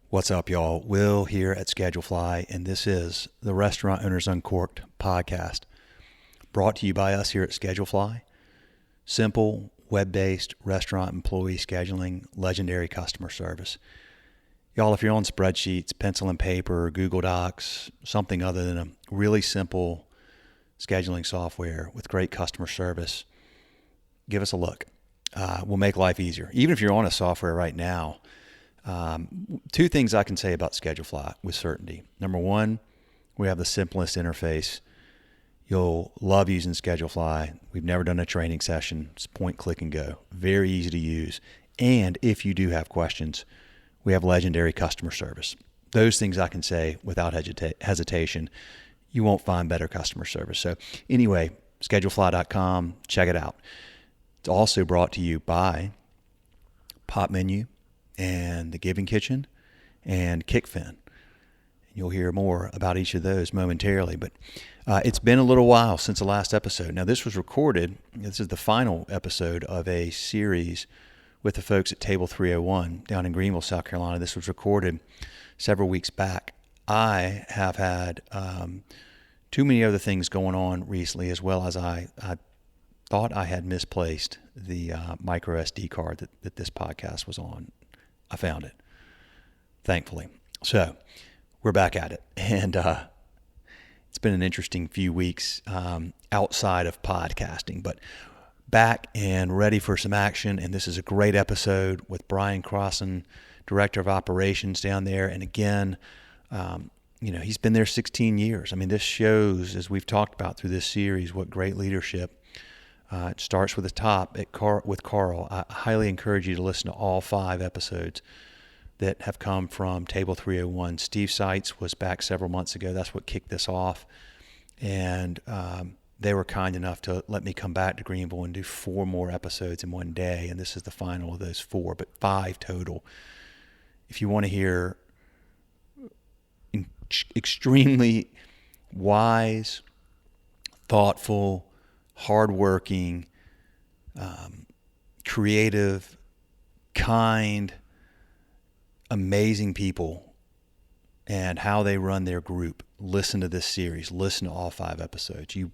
What's up, y'all? Will here at Schedulefly, and this is the Restaurant Owners Uncorked podcast, brought to you by us here at Schedulefly. Simple, web-based restaurant employee scheduling, legendary customer service. Y'all, if you're on spreadsheets, pencil and paper, Google Docs, something other than a really simple scheduling software with great customer service, give us a look. We'll make life easier. Even if you're on a software right now, two things I can say about Schedulefly with certainty. Number one, we have the simplest interface. You'll love using Schedulefly. We've never done a training session. It's point, click, and go. Very easy to use. And if you do have questions, we have legendary customer service. Those things I can say without hesitation. You won't find better customer service. So anyway, schedulefly.com, check it out. It's also brought to you by Pop Menu and the Giving Kitchen and Kickfin. You'll hear more about each of those momentarily, but it's been a little while since the last episode. Now, this was recorded. This is the final episode of a series with the folks at Table 301 down in Greenville, South Carolina. This was recorded several weeks back. I have had too many other things going on recently, as well as I thought I had misplaced the micro SD card that this podcast was on. I found it, thankfully. So we're back at it. And it's been an interesting few weeks outside of podcasting, but back and ready for some action. And this is a great episode with Brian Crossan, Director of Operations down there. And again, he's been there 16 years. I mean, this shows, as we've talked about through this series, what great leadership. It starts with the top with Carl. I highly encourage you to listen to all 5 episodes that have come from Table 301. Steve Seitz was back several months ago. That's what kicked this off. And they were kind enough to let me come back to Greenville and do 4 more episodes in one day. And this is the final of those 4, but 5 total. If you want to hear extremely wise, thoughtful, hardworking, creative, kind, amazing people and how they run their group, listen to this series. Listen to all 5 episodes. You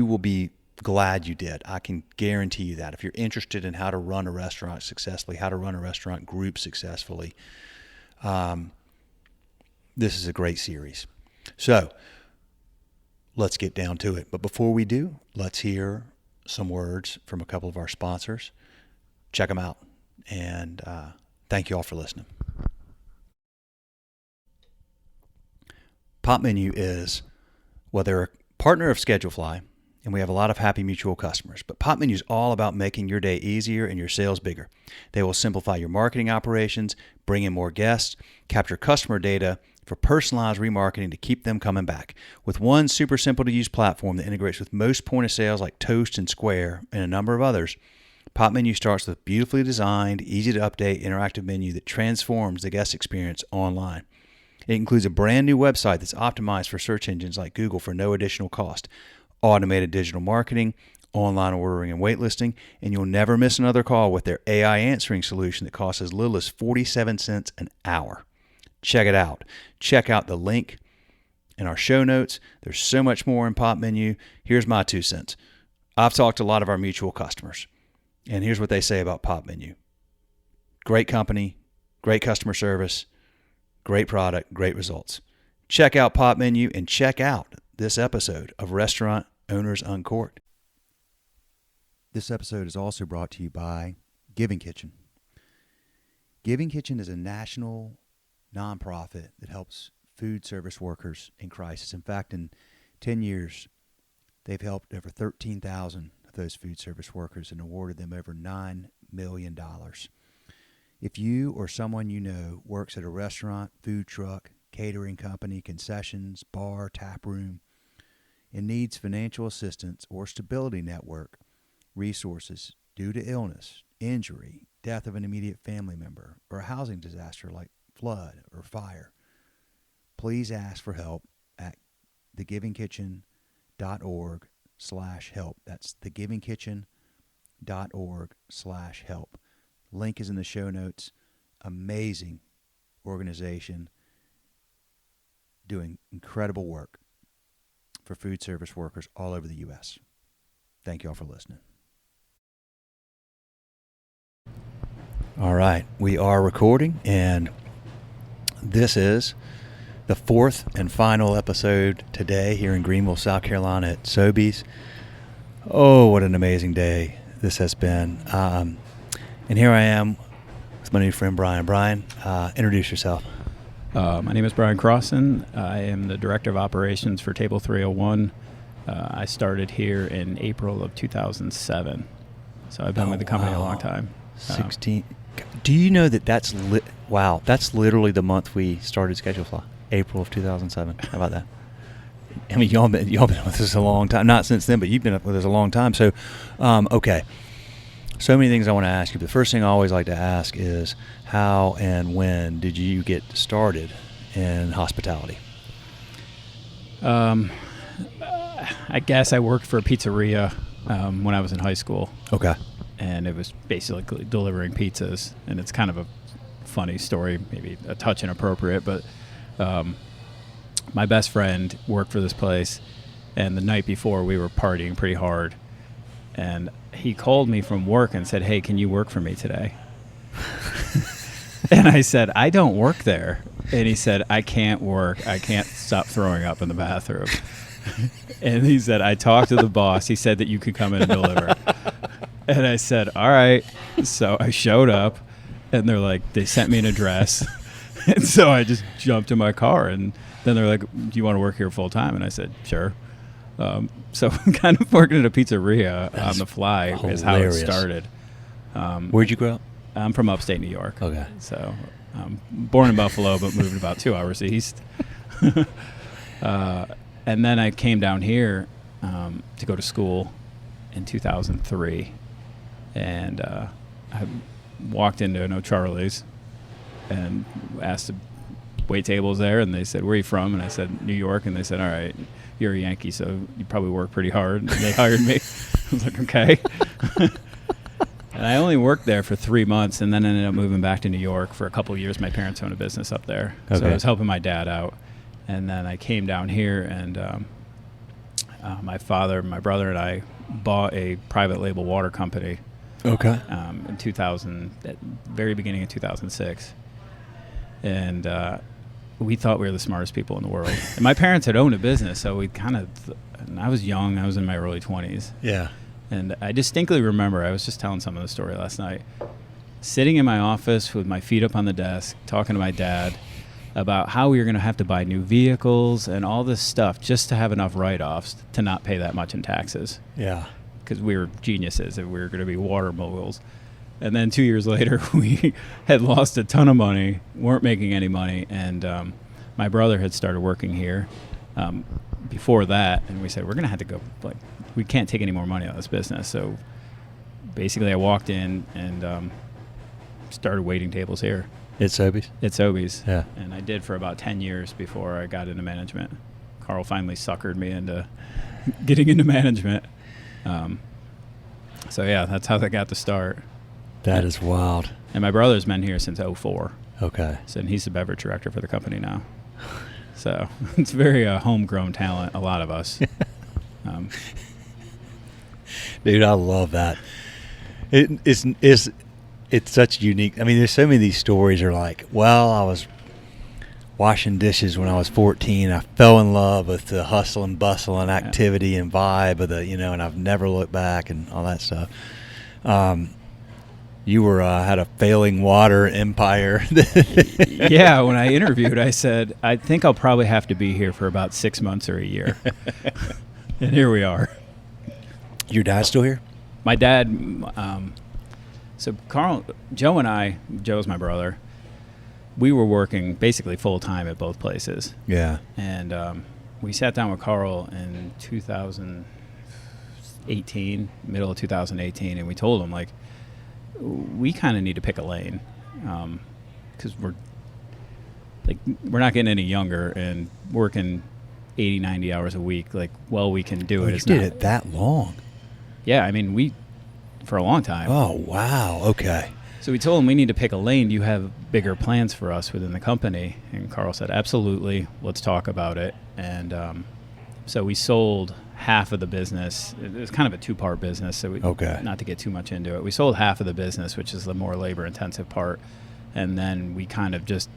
will be glad you did. I can guarantee you that. If you're interested in how to run a restaurant successfully, how to run a restaurant group successfully, this is a great series. So let's get down to it. But before we do, let's hear some words from a couple of our sponsors. Check them out. And thank you all for listening. Pop Menu is, they're a partner of Schedulefly, and we have a lot of happy mutual customers. But Pop Menu is all about making your day easier and your sales bigger. They will simplify your marketing operations, bring in more guests, capture customer data for personalized remarketing to keep them coming back. With one super simple to use platform that integrates with most point of sales like Toast and Square and a number of others, Pop Menu starts with a beautifully designed, easy to update interactive menu that transforms the guest experience online. It includes a brand new website that's optimized for search engines like Google for no additional cost, automated digital marketing, online ordering and waitlisting, and you'll never miss another call with their AI answering solution that costs as little as 47 cents an hour. Check it out. Check out the link in our show notes. There's so much more in Pop Menu. Here's my 2 cents. I've talked to a lot of our mutual customers, and here's what they say about Pop Menu. Great company, great customer service, great product, great results. Check out Pop Menu and check out this episode of Restaurant Owners Uncorked. This episode is also brought to you by Giving Kitchen. Giving Kitchen is a national nonprofit that helps food service workers in crisis. In fact, in 10 years, they've helped over 13,000 of those food service workers and awarded them over $9 million. If you or someone you know works at a restaurant, food truck, catering company, concessions, bar, tap room, and needs financial assistance or stability network resources due to illness, injury, death of an immediate family member, or a housing disaster like flood or fire, please ask for help at thegivingkitchen.org/help. That's thegivingkitchen.org/help. Link is in the show notes. Amazing organization doing incredible work for food service workers all over the U.S. Thank you all for listening. All right, we are recording, and this is the fourth and final episode today here in Greenville, South Carolina at Sobeys. Oh, what an amazing day this has been. And here I am with my new friend, Brian. Brian, introduce yourself. My name is Brian Crossan. I am the Director of Operations for Table 301. I started here in April of 2007. So I've been with the company a long time. 16. Do you know that that's literally the month we started Schedule Fly, April of 2007. How about that? I mean, y'all been with us a long time. Not since then, but you've been with us a long time. So, okay. So many things I want to ask you. The first thing I always like to ask is how and when did you get started in hospitality? I guess I worked for a pizzeria when I was in high school. Okay. And it was basically delivering pizzas. And it's kind of a funny story, maybe a touch inappropriate, but my best friend worked for this place. And the night before, we were partying pretty hard. And he called me from work and said, "Hey, can you work for me today?" And I said, "I don't work there." And he said, "I can't work. I can't stop throwing up in the bathroom." And he said, "I talked to the boss. He said that you could come in and deliver." And I said, "All right." So I showed up, and they sent me an address. And so I just jumped in my car, and then they're like, "Do you want to work here full time?" And I said, "Sure." So kind of working at a pizzeria on the fly is how it started. Where'd you grow up? I'm from upstate New York. Okay. So born in Buffalo, but moved about 2 hours east. And then I came down here to go to school in 2003. And I walked into an O'Charlie's and asked to wait tables there. And they said, "Where are you from?" And I said, "New York." And they said, "All right, you're a Yankee, so you probably work pretty hard." And they hired me. I was like, okay. And I only worked there for 3 months and then ended up moving back to New York for a couple of years. My parents owned a business up there. Okay. So I was helping my dad out. And then I came down here, and my father, my brother, and I bought a private label water company. Okay. In 2000, at very beginning of 2006. And we thought we were the smartest people in the world. And my parents had owned a business, so we and I was young. I was in my early 20s. Yeah. And I distinctly remember, I was just telling some of the story last night, sitting in my office with my feet up on the desk, talking to my dad about how we were going to have to buy new vehicles and all this stuff just to have enough write-offs to not pay that much in taxes. Yeah. Because we were geniuses and we were going to be water moguls. And then 2 years later, we had lost a ton of money, weren't making any money, and my brother had started working here before that, and we said, we're going to have to go, we can't take any more money out of this business. So basically I walked in and started waiting tables here. At Sobeys? At Sobeys. Yeah. And I did for about 10 years before I got into management. Carl finally suckered me into getting into management. So yeah, that's how I got the start. That is wild. And my brother's been here since 2004. Okay. So, and he's the beverage director for the company now. So it's very homegrown talent, a lot of us. Dude, I love that. It's such unique. I mean, there's so many of these stories are like, well, I was washing dishes when I was 14. I fell in love with the hustle and bustle and activity and vibe of the, and I've never looked back and all that stuff. You were had a failing water empire. Yeah, when I interviewed, I said, I think I'll probably have to be here for about 6 months or a year. And here we are. Your dad's still here? My dad, so Joe and I, Joe's my brother, we were working basically full-time at both places. Yeah. And we sat down with Carl in 2018, middle of 2018, and we told him, we kind of need to pick a lane because we're not getting any younger and working 80, 90 hours a week. We can do it. You did it that long? Yeah, I mean, for a long time. Oh, wow. Okay. So we told him we need to pick a lane. Do you have bigger plans for us within the company? And Carl said, absolutely. Let's talk about it. And so we sold half of the business. It was kind of a two-part business, so not to get too much into it. We sold half of the business, which is the more labor-intensive part, and then we kind of just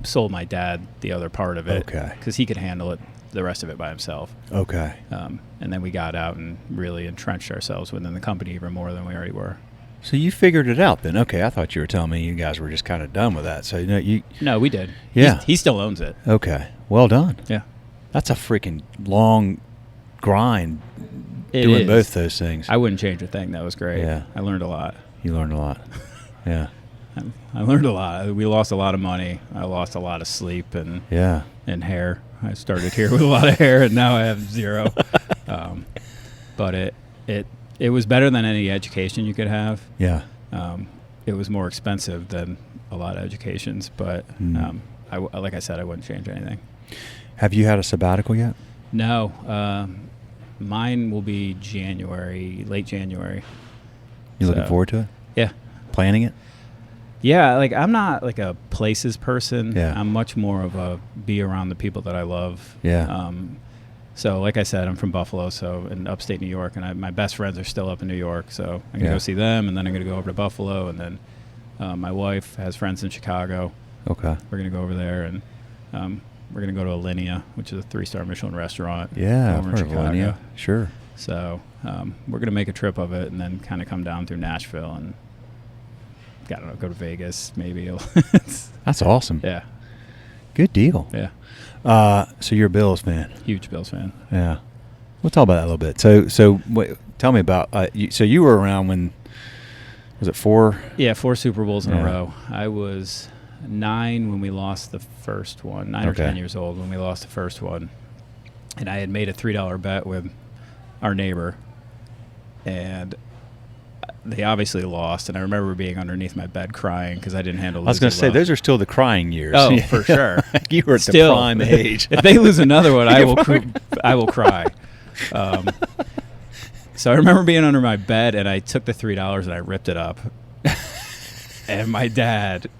sold my dad the other part of it because he could handle it, the rest of it by himself. Okay. And then we got out and really entrenched ourselves within the company even more than we already were. So you figured it out then? Okay, I thought you were telling me you guys were just kind of done with that. So No, we did. Yeah. He still owns it. Okay. Well done. Yeah. That's a freaking long grind It doing is. both those things. I wouldn't change a thing. That was great. Yeah. I learned a lot. You learned a lot. Yeah. I learned a lot. We lost a lot of money. I lost a lot of sleep and hair. I started here with a lot of hair, and now I have zero. But it was better than any education you could have. Yeah. It was more expensive than a lot of educations, but like I said, I wouldn't change anything. Have you had a sabbatical yet? No. Mine will be late January. You looking forward to it? Yeah. Planning it? Yeah, like I'm not like a places person. Yeah. I'm much more of a be around the people that I love. Yeah. So like I said, I'm from Buffalo, so in upstate New York, and my best friends are still up in New York. So I'm gonna go see them, and then I'm gonna go over to Buffalo, and then my wife has friends in Chicago. Okay. We're gonna go over there, and we're gonna go to Alinea, which is a 3-star Michelin restaurant. Yeah, over I've in heard of Chicago. Alinea. Sure. So we're gonna make a trip of it, and then kind of come down through Nashville and. I don't know, go to Vegas, maybe. That's awesome. Yeah. Good deal. Yeah. So you're a Bills fan. Huge Bills fan. Yeah. We'll talk about that a little bit. So tell me about, so you were around when, was it 4? Yeah, 4 Super Bowls in a row. I was 9 when we lost the first one, 9 or 10 years old when we lost the first one. And I had made a $3 bet with our neighbor, and they obviously lost, and I remember being underneath my bed crying because I didn't handle. I was going to say those are still the crying years. Oh, for sure. You were at the prime age. If they lose another one, I will cry. So I remember being under my bed, and I took the $3 and I ripped it up, and my dad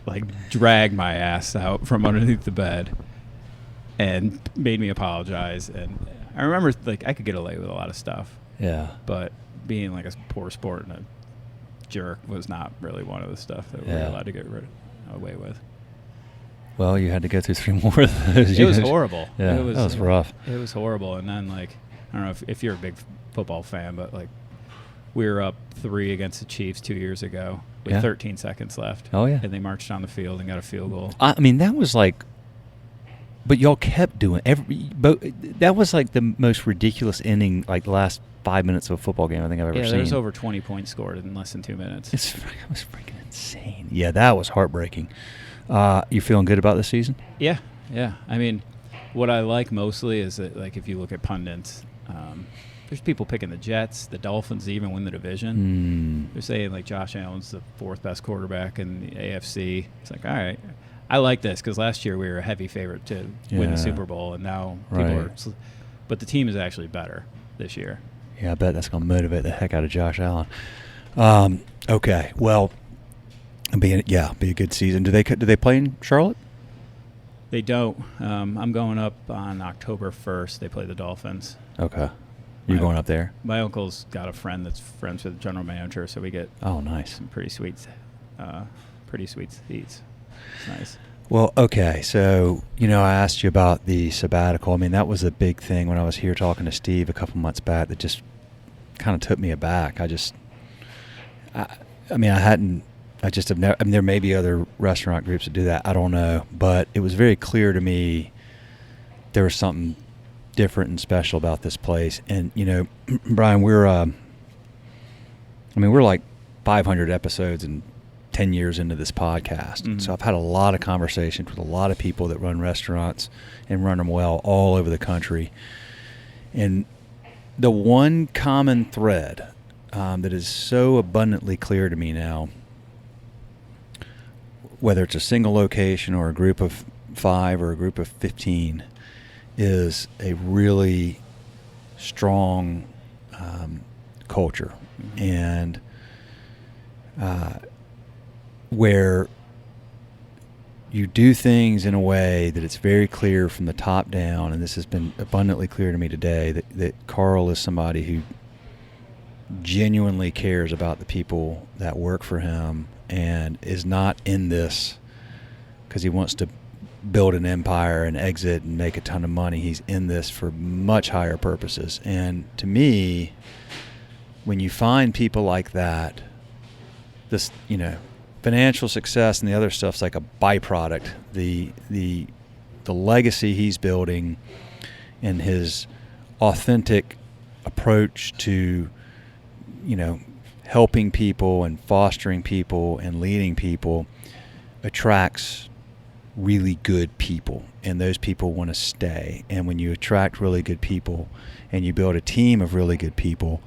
dragged my ass out from underneath the bed and made me apologize. And I remember I could get away with a lot of stuff. Yeah. But being like a poor sport and a jerk was not really one of the stuff that we were allowed to get away with. Well, you had to go through 3 more of those. It was horrible. Yeah, that was rough. It was horrible. And then, I don't know if you're a big football fan, but we were up 3 against the Chiefs 2 years ago with 13 seconds left. Oh, yeah. And they marched on the field and got a field goal. I mean, that was but y'all kept doing that was the most ridiculous ending, the last 5 minutes of a football game I think I've ever seen. Yeah, there was over 20 points scored in less than 2 minutes. It was freaking insane. Yeah, that was heartbreaking. You feeling good about this season? Yeah. I mean, what I like mostly is that, if you look at pundits, there's people picking the Jets, the Dolphins to even win the division. They're saying, Josh Allen's the 4th best quarterback in the AFC. It's all right. I like this because last year we were a heavy favorite to win the Super Bowl, and now people are. But the team is actually better this year. Yeah, I bet that's going to motivate the heck out of Josh Allen. Okay, well, be a good season. Do they play in Charlotte? They don't. I'm going up on October 1st. They play the Dolphins. Okay, you're going up there. My uncle's got a friend that's friends with the general manager, so we get nice some pretty sweet seats. It's nice. Well, okay, so, I asked you about the sabbatical. I mean, that was a big thing when I was here talking to Steve a couple months back that just kind of took me aback. I just have never, there may be other restaurant groups that do that. I don't know. But it was very clear to me there was something different and special about this place. And, Brian, we're 500 episodes and 10 years into this podcast. Mm-hmm. So I've had a lot of conversations with a lot of people that run restaurants and run them well all over the country. And the one common thread that is so abundantly clear to me now, whether it's a single location or a group of 5 or a group of 15, is a really strong culture. Mm-hmm. And where you do things in a way that it's very clear from the top down, and this has been abundantly clear to me today, that Carl is somebody who genuinely cares about the people that work for him and is not in this because he wants to build an empire and exit and make a ton of money. He's in this for much higher purposes. And to me, when you find people like that, this, financial success and the other stuff's like a byproduct. The legacy he's building and his authentic approach to helping people and fostering people and leading people attracts really good people, and those people want to stay. And when you attract really good people and you build a team of really good people,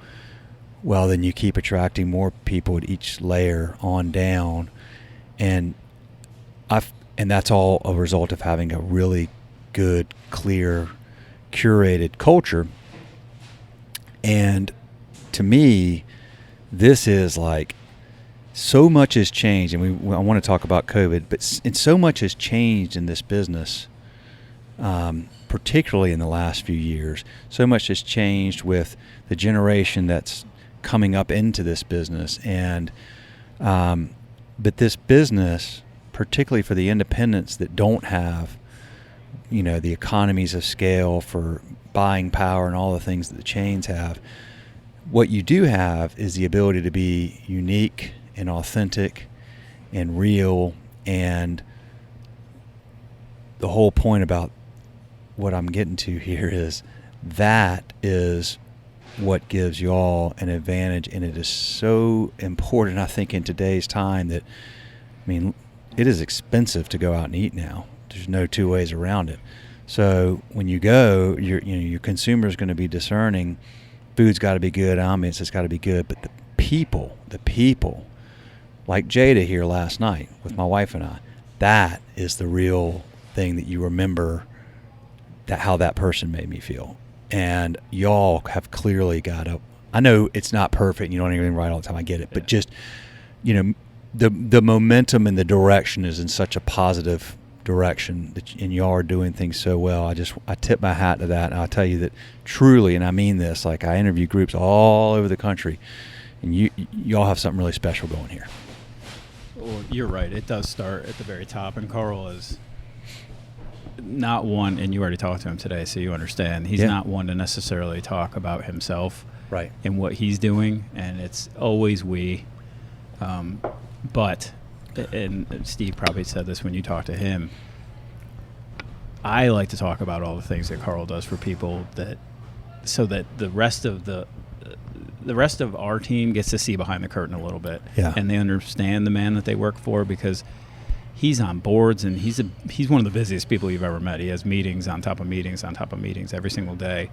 well, then you keep attracting more people at each layer on down, and that's all a result of having a really good, clear, curated culture. And to me, this is like, so much has changed, and I want to talk about COVID, but so much has changed in this business, particularly in the last few years. So much has changed with the generation that's coming up into this business, and but this business, particularly for the independents that don't have, the economies of scale for buying power and all the things that the chains have, what you do have is the ability to be unique and authentic and real. And the whole point about what I'm getting to here is that is what gives y'all an advantage. And it is so important, I think, in today's time that, it is expensive to go out and eat now. There's no two ways around it. So when you go, your consumer is going to be discerning. Food's got to be good, ambience has got to be good, but the people, like Jada here last night with my wife and I, that is the real thing that you remember, that how that person made me feel. And y'all have clearly got up. I know it's not perfect, you don't do anything right all the time, I get it, but just, the momentum and the direction is in such a positive direction, and y'all are doing things so well. I tip my hat to that, and I'll tell you that truly, and I mean this, like I interview groups all over the country, and y'all have something really special going here. Well, you're right. It does start at the very top, and Carl is not one, and you already talked to him today, so you understand. He's not one to necessarily talk about himself, right, and what he's doing, and it's always we. But, and Steve probably said this when you talked to him, I like to talk about all the things that Carl does for people, so that the rest of our team gets to see behind the curtain a little bit, and they understand the man that they work for, because he's on boards, and he's one of the busiest people you've ever met. He has meetings on top of meetings on top of meetings every single day,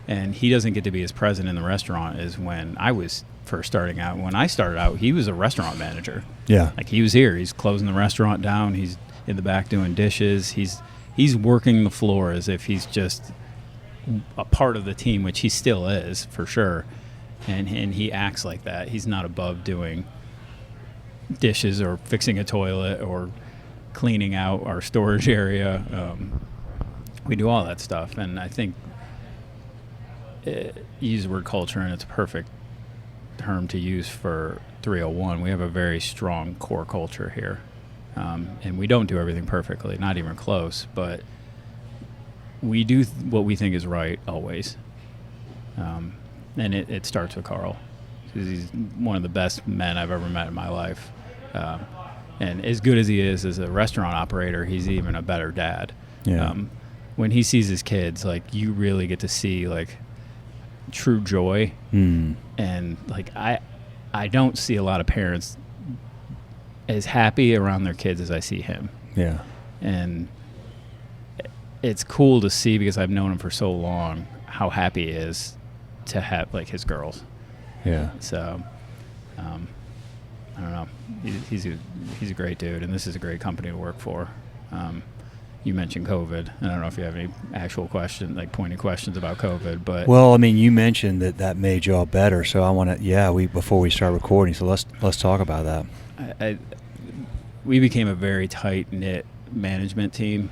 and he doesn't get to be as present in the restaurant as when I was first starting out. When I started out, he was a restaurant manager. Yeah, like he was here. He's closing the restaurant down. He's in the back doing dishes. He's working the floor as if he's just a part of the team, which he still is for sure. And he acts like that. He's not above doing dishes or fixing a toilet or cleaning out our storage area. We do all that stuff, and I think you use the word culture, and it's a perfect term to use for 301. We have a very strong core culture here, and we don't do everything perfectly, not even close, but we do what we think is right always. And it starts with Carl, because he's one of the best men I've ever met in my life. And as good as he is as a restaurant operator, he's even a better dad. Yeah. When he sees his kids, like, you really get to see like true joy. And like I don't see a lot of parents as happy around their kids as I see him. Yeah. And it's cool to see, because I've known him for so long, how happy he is to have like his girls. Yeah. So I don't know. He's a great dude, and this is a great company to work for. you mentioned COVID. I don't know if you have any actual question, like pointed questions about COVID, but well, I mean, you mentioned that made y'all better, so I want to, before we start recording, so let's talk about that. We became a very tight knit management team,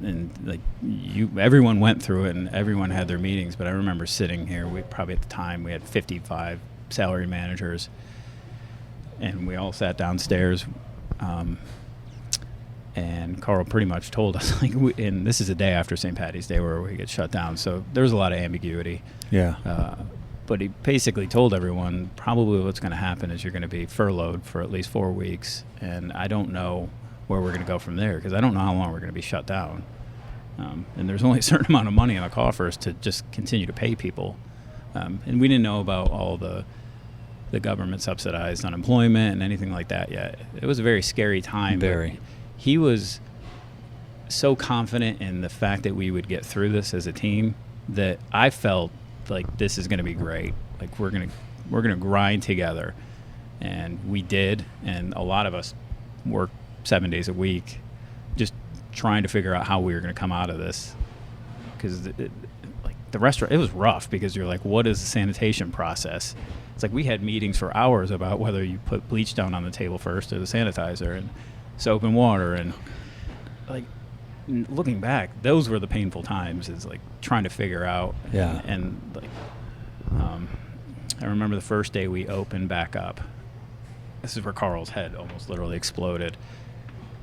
and like everyone went through it, and everyone had their meetings. But I remember sitting here. We probably at the time we had 55 salary managers, and we all sat downstairs. And Carl pretty much told us, and this is a day after St. Patty's Day where we get shut down, so there was a lot of ambiguity. Yeah. But he basically told everyone probably what's going to happen is you're going to be furloughed for at least 4 weeks, and I don't know where we're going to go from there because I don't know how long we're going to be shut down. And there's only a certain amount of money in the coffers to just continue to pay people. And we didn't know about all the government subsidized unemployment and anything like that yet. It was a very scary time. Very. He was so confident in the fact that we would get through this as a team that I felt like this is going to be great. Like we're going to grind together, and we did. And a lot of us worked 7 days a week, just trying to figure out how we were going to come out of this. Because like the restaurant, it was rough because you're like, what is the sanitation process? It's like we had meetings for hours about whether you put bleach down on the table first or the sanitizer and soap and water, and like looking back, those were the painful times. Is like trying to figure out. Yeah. And like, I remember the first day we opened back up. This is where Carl's head almost literally exploded.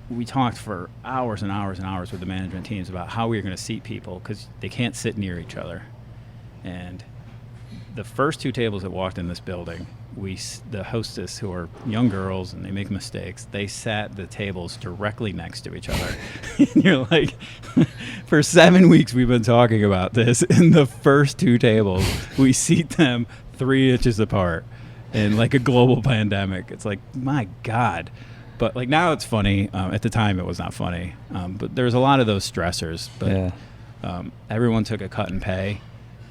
We talked for hours and hours and hours with the management teams about how we were going to seat people because they can't sit near each other. And the first 2 tables that walked in this building, the hostess, who are young girls and they make mistakes, they sat the tables directly next to each other. And you're like, for 7 weeks we've been talking about this. In the first 2 tables, we seat them 3 inches apart in like a global pandemic. It's like, my God. But like now it's funny. At the time it was not funny. But there's a lot of those stressors. But everyone took a cut in pay.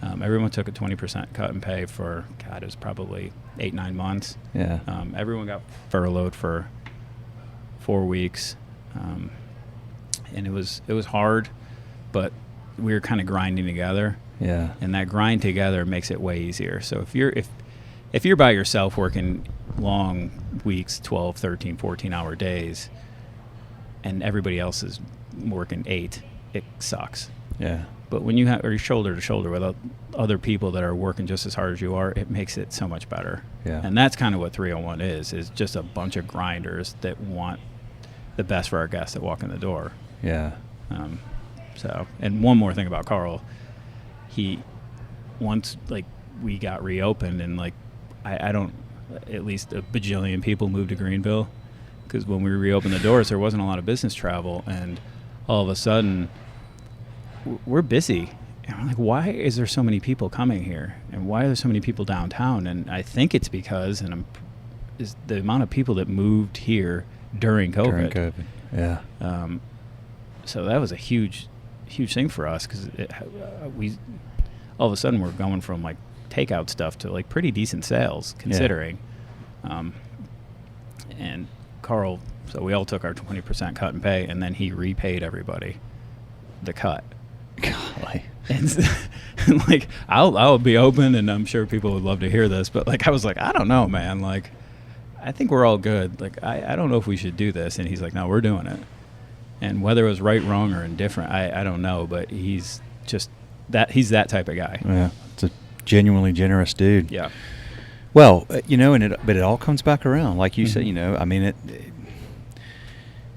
Everyone took a 20% cut in pay for, God, it was probably 8-9 months. Yeah. Everyone got furloughed for 4 weeks. And it was hard, but we were kind of grinding together. Yeah. And that grind together makes it way easier. So if you're by yourself working long weeks, 12, 13, 14-hour days, and everybody else is working 8, it sucks. Yeah. But when you are shoulder to shoulder with other people that are working just as hard as you are, it makes it so much better. Yeah. And that's kind of what 301 is just a bunch of grinders that want the best for our guests that walk in the door. Yeah. And one more thing about Carl, once like we got reopened and like at least a bajillion people moved to Greenville, because when we reopened the doors, there wasn't a lot of business travel, and all of a sudden we're busy. And I'm like, why is there so many people coming here? And why are there so many people downtown? And I think it's because, is the amount of people that moved here during COVID. Yeah. So that was a huge thing for us, because we all of a sudden we're going from like takeout stuff to like pretty decent sales considering. And Carl, so we all took our 20% cut in pay, and then he repaid everybody the cut. Golly. And like I'll be open, and I'm sure people would love to hear this, but like I was like, I don't know, man. Like I think we're all good. Like I don't know if we should do this. And he's like, no, we're doing it. And whether it was right, wrong, or indifferent, I don't know. But he's that type of guy. Yeah, it's a genuinely generous dude. Yeah. Well, but it all comes back around, like you said. I mean,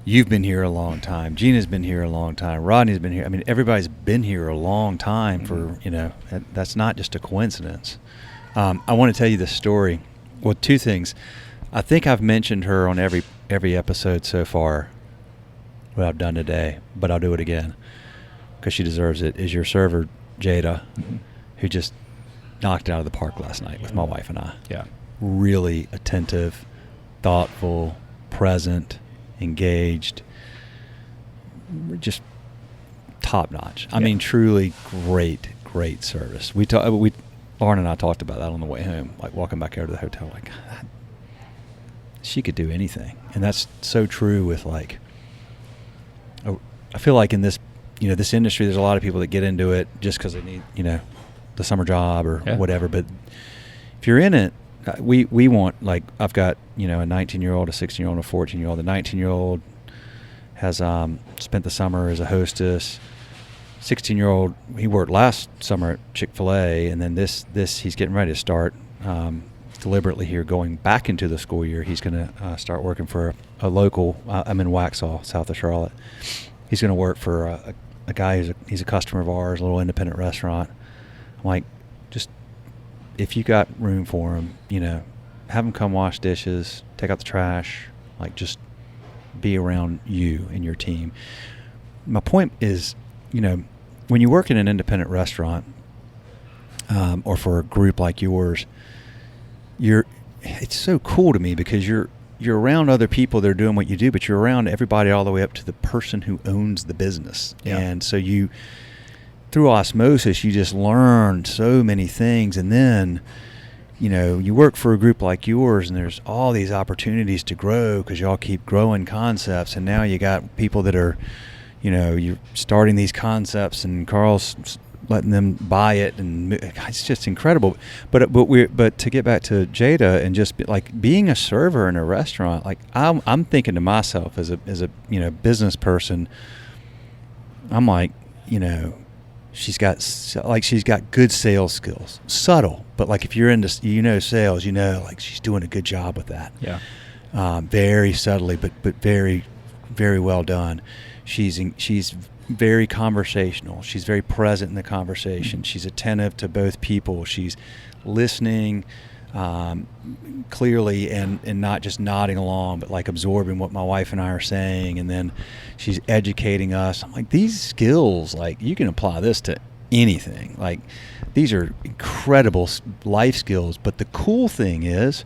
you've been here a long time. Gina's been here a long time. Rodney's been here. I mean, everybody's been here a long time. For that's not just a coincidence. I want to tell you this story. Well, 2 things. I think I've mentioned her on every episode so far. What I've done today, but I'll do it again because she deserves it. Is your server Jada, who just knocked it out of the park last night with my wife and I. Yeah. Really attentive, thoughtful, present, engaged, just top notch. I mean, truly great service. Lauren and I talked about that on the way home, like walking back over to the hotel, like, God, she could do anything. And that's so true with like I feel like in this, this industry, there's a lot of people that get into it just because they need, the summer job or whatever. But if you're in it, we want, like, I've got, a 19-year-old, a 16-year-old, and a 14-year-old. The 19-year-old has spent the summer as a hostess. 16-year-old, he worked last summer at Chick-fil-A, and then this he's getting ready to start deliberately here, going back into the school year. He's going to start working for a local. I'm in Waxhaw, south of Charlotte. He's going to work for a guy he's a customer of ours, a little independent restaurant. I'm like, just if you got room for him, have him come wash dishes, take out the trash, like just be around you and your team. My point is, when you work in an independent restaurant or for a group like yours, it's so cool to me because you're around other people that are doing what you do, but you're around everybody all the way up to the person who owns the business. Yeah. And so through osmosis, you just learn so many things. And then, you work for a group like yours, and there's all these opportunities to grow because y'all keep growing concepts. And now you got people that are, you're starting these concepts, and Carl's letting them buy it, and it's just incredible. But to get back to Jada and just being a server in a restaurant, like I'm thinking to myself as a business person, I'm like, she's got good sales skills, subtle, but like if you're into sales, like she's doing a good job with that. Yeah. Very subtly, but very, very well done. She's very conversational. She's very present in the conversation. She's attentive to both people. She's listening clearly and not just nodding along, but like absorbing what my wife and I are saying. And then she's educating us. I'm like, these skills, like you can apply this to anything. Like these are incredible life skills. But the cool thing is,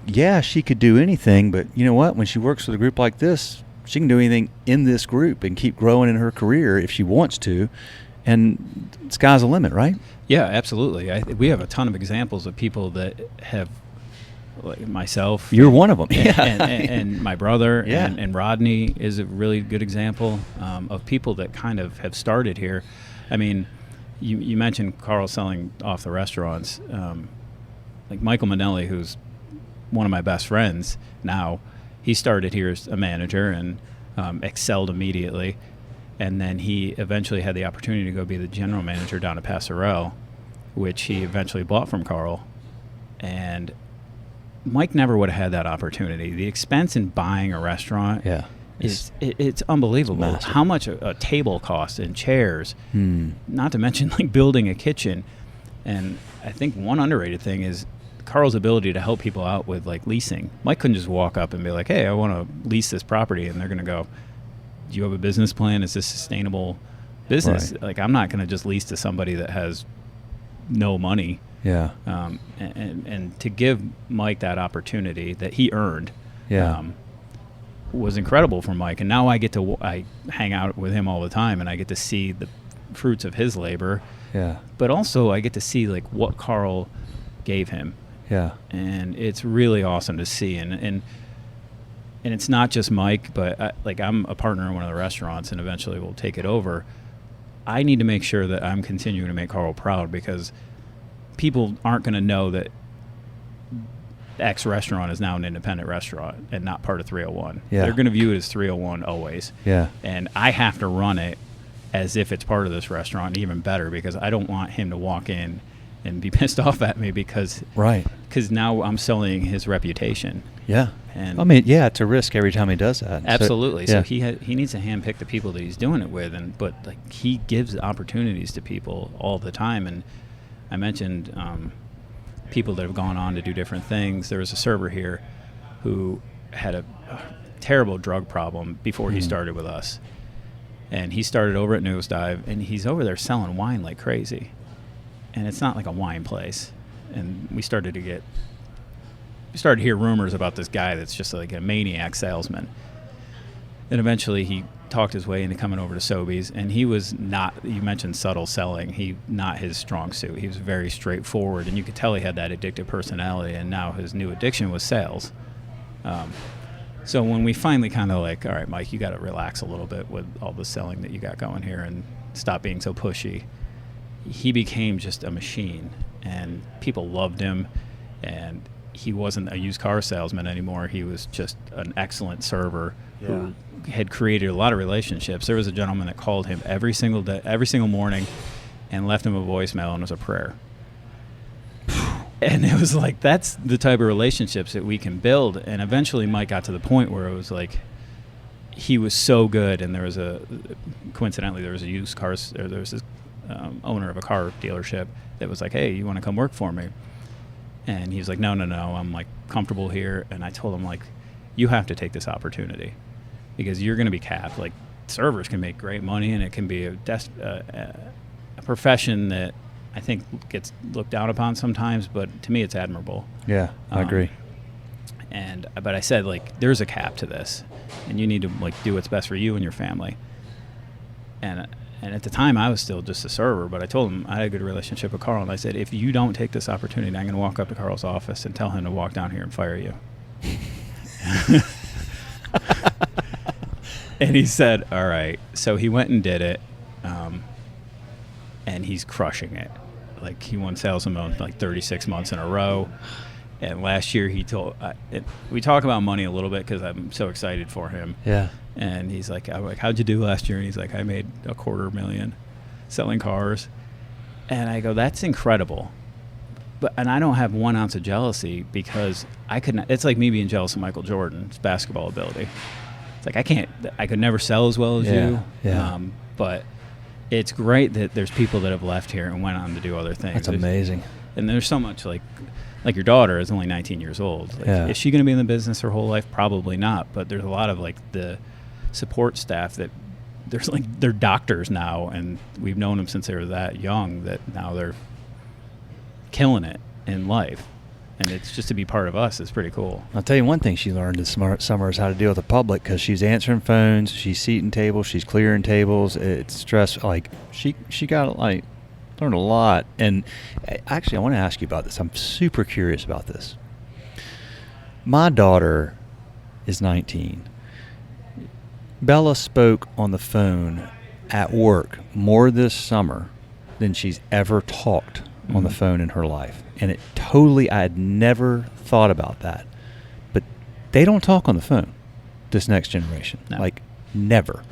yeah, she could do anything. But you know what? When she works with a group like this, she can do anything in this group and keep growing in her career if she wants to, and sky's the limit, right? Yeah, absolutely. We have a ton of examples of people that have, like myself. You're one of them. And my brother, yeah. and Rodney is a really good example of people that kind of have started here. I mean, you mentioned Carl selling off the restaurants. Like Michael Manelli, who's one of my best friends now, he started here as a manager and excelled immediately. And then he eventually had the opportunity to go be the general manager down at Passerelle, which he eventually bought from Carl. And Mike never would have had that opportunity. The expense in buying a restaurant it's unbelievable. It's how much a table costs and chairs, not to mention like building a kitchen. And I think one underrated thing is Carl's ability to help people out with like leasing. Mike couldn't just walk up and be like, hey, I want to lease this property. And they're going to go, do you have a business plan? Is this sustainable business? Right. Like, I'm not going to just lease to somebody that has no money. Yeah. And to give Mike that opportunity that he earned was incredible for Mike. And now I hang out with him all the time, and I get to see the fruits of his labor. Yeah. But also I get to see like what Carl gave him. Yeah. And it's really awesome to see. And it's not just Mike, but I'm a partner in one of the restaurants, and eventually we'll take it over. I need to make sure that I'm continuing to make Carl proud, because people aren't going to know that X restaurant is now an independent restaurant and not part of 301. Yeah. They're going to view it as 301 always. Yeah. And I have to run it as if it's part of this restaurant, even better, because I don't want him to walk in and be pissed off at me because now I'm selling his reputation. Yeah. And I mean, yeah, it's a risk every time he does that. Absolutely. So he needs to handpick the people that he's doing it with, but like he gives opportunities to people all the time. And I mentioned people that have gone on to do different things. There was a server here who had a terrible drug problem before he started with us, and he started over at Nosedive, and he's over there selling wine like crazy. And it's not like a wine place. And we started to hear rumors about this guy that's just like a maniac salesman. And eventually he talked his way into coming over to Sobeys, and he was not, you mentioned subtle selling, not his strong suit. He was very straightforward, and you could tell he had that addictive personality, and now his new addiction was sales. So when we finally kind of like, all right, Mike, you got to relax a little bit with all the selling that you got going here and stop being so pushy. He became just a machine, and people loved him, and he wasn't a used car salesman anymore. He was just an excellent server who had created a lot of relationships. There was a gentleman that called him every single day, every single morning, and left him a voicemail, and it was a prayer. And it was like, that's the type of relationships that we can build. And eventually Mike got to the point where it was like, he was so good. And there was coincidentally, there was a used cars, or there was this owner of a car dealership that was like, hey, you want to come work for me? And he was like, no, I'm like comfortable here. And I told him, like, you have to take this opportunity because you're going to be capped. Like, servers can make great money, and it can be a profession that I think gets looked down upon sometimes, but to me it's admirable. Yeah, I agree. But I said, like, there's a cap to this, and you need to like do what's best for you and your family. And at the time I was still just a server, but I told him I had a good relationship with Carl, and I said, if you don't take this opportunity, I'm going to walk up to Carl's office and tell him to walk down here and fire you. And he said, all right. So he went and did it, and he's crushing it. Like, he won Sales and Moan like 36 months in a row. And last year he told, we talk about money a little bit because I'm so excited for him. Yeah. And he's like, I'm like, how'd you do last year? And he's like, I made $250,000 selling cars. And I go, that's incredible. And I don't have 1 ounce of jealousy because I could not, it's like me being jealous of Michael Jordan's basketball ability. It's like, I could never sell as well as you. Yeah. But it's great that there's people that have left here and went on to do other things. That's amazing. And there's so much like your daughter is only 19 years old. Like, is she going to be in the business her whole life? Probably not. But there's a lot of like the support staff that there's like, they're doctors now, and we've known them since they were that young that now they're killing it in life. And it's just to be part of us is pretty cool. I'll tell you one thing she learned this summer is how to deal with the public, because she's answering phones, she's seating tables, she's clearing tables. It's stressful. Like, she got like learned a lot. And actually, I want to ask you about this. I'm super curious about this. My daughter is 19. Bella spoke on the phone at work more this summer than she's ever talked on the phone in her life. And it totally, I had never thought about that. But they don't talk on the phone, this next generation. No. Like, never.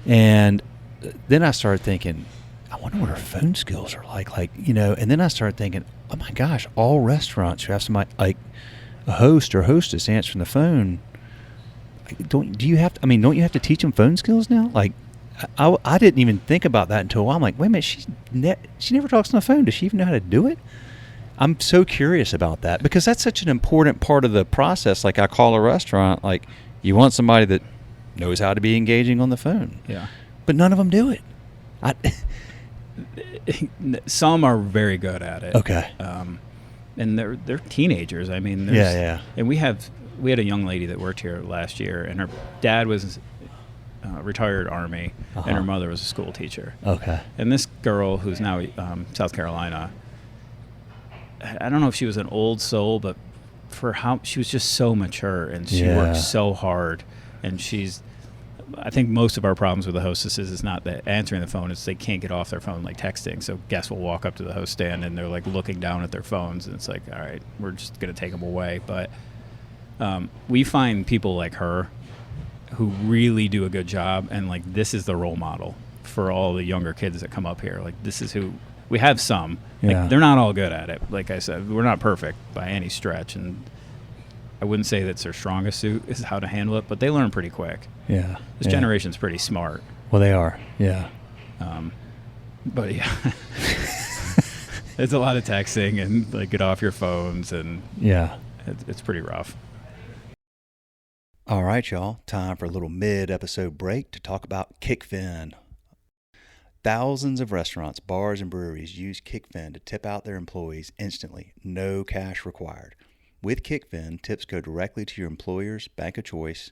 And then I started thinking, I wonder what her phone skills are like. Like, you know, and then I started thinking, oh my gosh, all restaurants who have somebody like a host or hostess answering the phone, don't you have to teach them phone skills now? Like, I didn't even think about that until a while. I'm like, wait a minute, she never talks on the phone. Does she even know how to do it? I'm so curious about that, because that's such an important part of the process. Like, I call a restaurant, like, you want somebody that knows how to be engaging on the phone. Yeah. But none of them do it. Some are very good at it. Okay. And they're teenagers. I mean, And we had a young lady that worked here last year, and her dad was retired Army, and her mother was a school teacher. Okay. And this girl, who's now South Carolina, I don't know if she was an old soul, but for how she was just so mature, and she worked so hard. And I think most of our problems with the hostesses is not that answering the phone, it's they can't get off their phone, like texting. So guests will walk up to the host stand and they're like looking down at their phones, and it's like, all right, we're just going to take them away. But we find people like her who really do a good job, and like, this is the role model for all the younger kids that come up here. Like, this is who we have. Some like, they're not all good at it. Like I said, we're not perfect by any stretch, and I wouldn't say that's their strongest suit is how to handle it, but they learn pretty quick. Yeah. This generation's pretty smart. Well, they are. Yeah. But yeah, it's a lot of texting and like, get off your phones, and it's pretty rough. All right, y'all. Time for a little mid-episode break to talk about Kickfin. Thousands of restaurants, bars, and breweries use Kickfin to tip out their employees instantly, no cash required. With Kickfin, tips go directly to your employer's bank of choice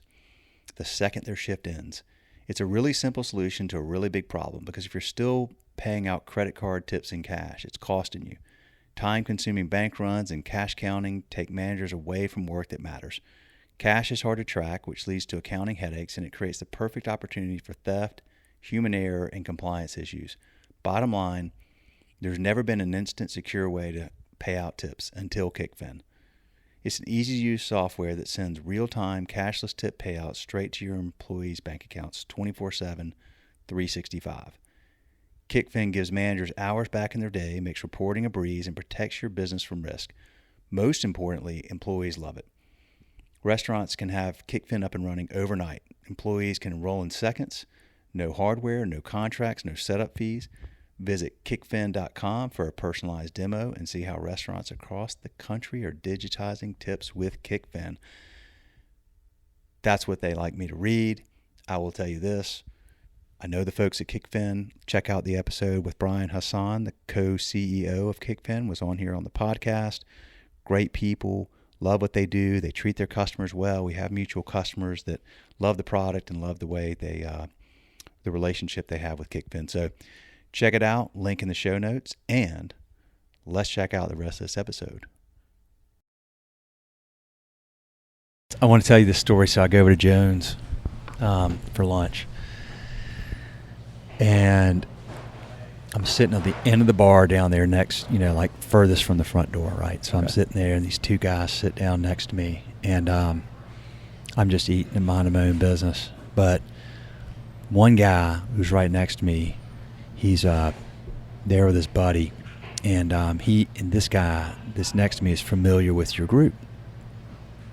the second their shift ends. It's a really simple solution to a really big problem, because if you're still paying out credit card tips in cash, it's costing you. Time-consuming bank runs and cash counting take managers away from work that matters. Cash is hard to track, which leads to accounting headaches, and it creates the perfect opportunity for theft, human error, and compliance issues. Bottom line, there's never been an instant, secure way to pay out tips until Kickfin. It's an easy-to-use software that sends real-time cashless tip payouts straight to your employees' bank accounts 24/7, 365. Kickfin gives managers hours back in their day, makes reporting a breeze, and protects your business from risk. Most importantly, employees love it. Restaurants can have Kickfin up and running overnight. Employees can enroll in seconds. No hardware, no contracts, no setup fees. Visit kickfin.com for a personalized demo and see how restaurants across the country are digitizing tips with Kickfin. That's what they like me to read. I will tell you this. I know the folks at Kickfin. Check out the episode with Brian Hassan, the co-CEO of Kickfin, was on here on the podcast. Great people, love what they do. They treat their customers well. We have mutual customers that love the product and love the way they, the relationship they have with Kickfin. So check it out, link in the show notes, and let's check out the rest of this episode. I want to tell you this story. So I go over to Jones for lunch, and I'm sitting at the end of the bar down there next, like furthest from the front door, right? So I'm sitting there, and these two guys sit down next to me, and I'm just eating and minding my own business. But one guy who's right next to me, he's there with his buddy, and this guy that's next to me is familiar with your group.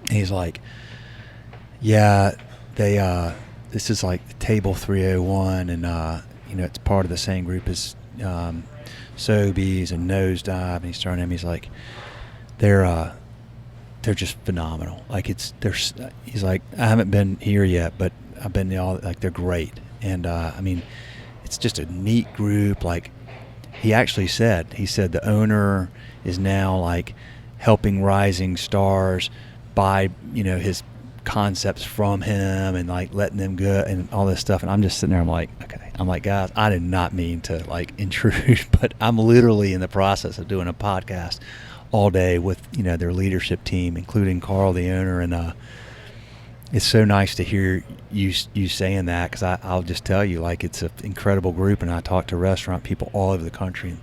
And he's like, yeah, this is like table 301, and it's part of the same group as Sobeys and Nosedive. And he's turning to him, he's like, they're just phenomenal. Like he's like, I haven't been here yet, but I've been all, like, they're great. And it's just a neat group. Like he said the owner is now like helping rising stars buy, his concepts from him and like letting them go and all this stuff. And I'm just sitting there, I'm like, okay. I'm like, guys, I did not mean to like intrude, but I'm literally in the process of doing a podcast all day with, their leadership team, including Carl, the owner. And it's so nice to hear you saying that, because I'll just tell you, like, it's an incredible group, and I talk to restaurant people all over the country. And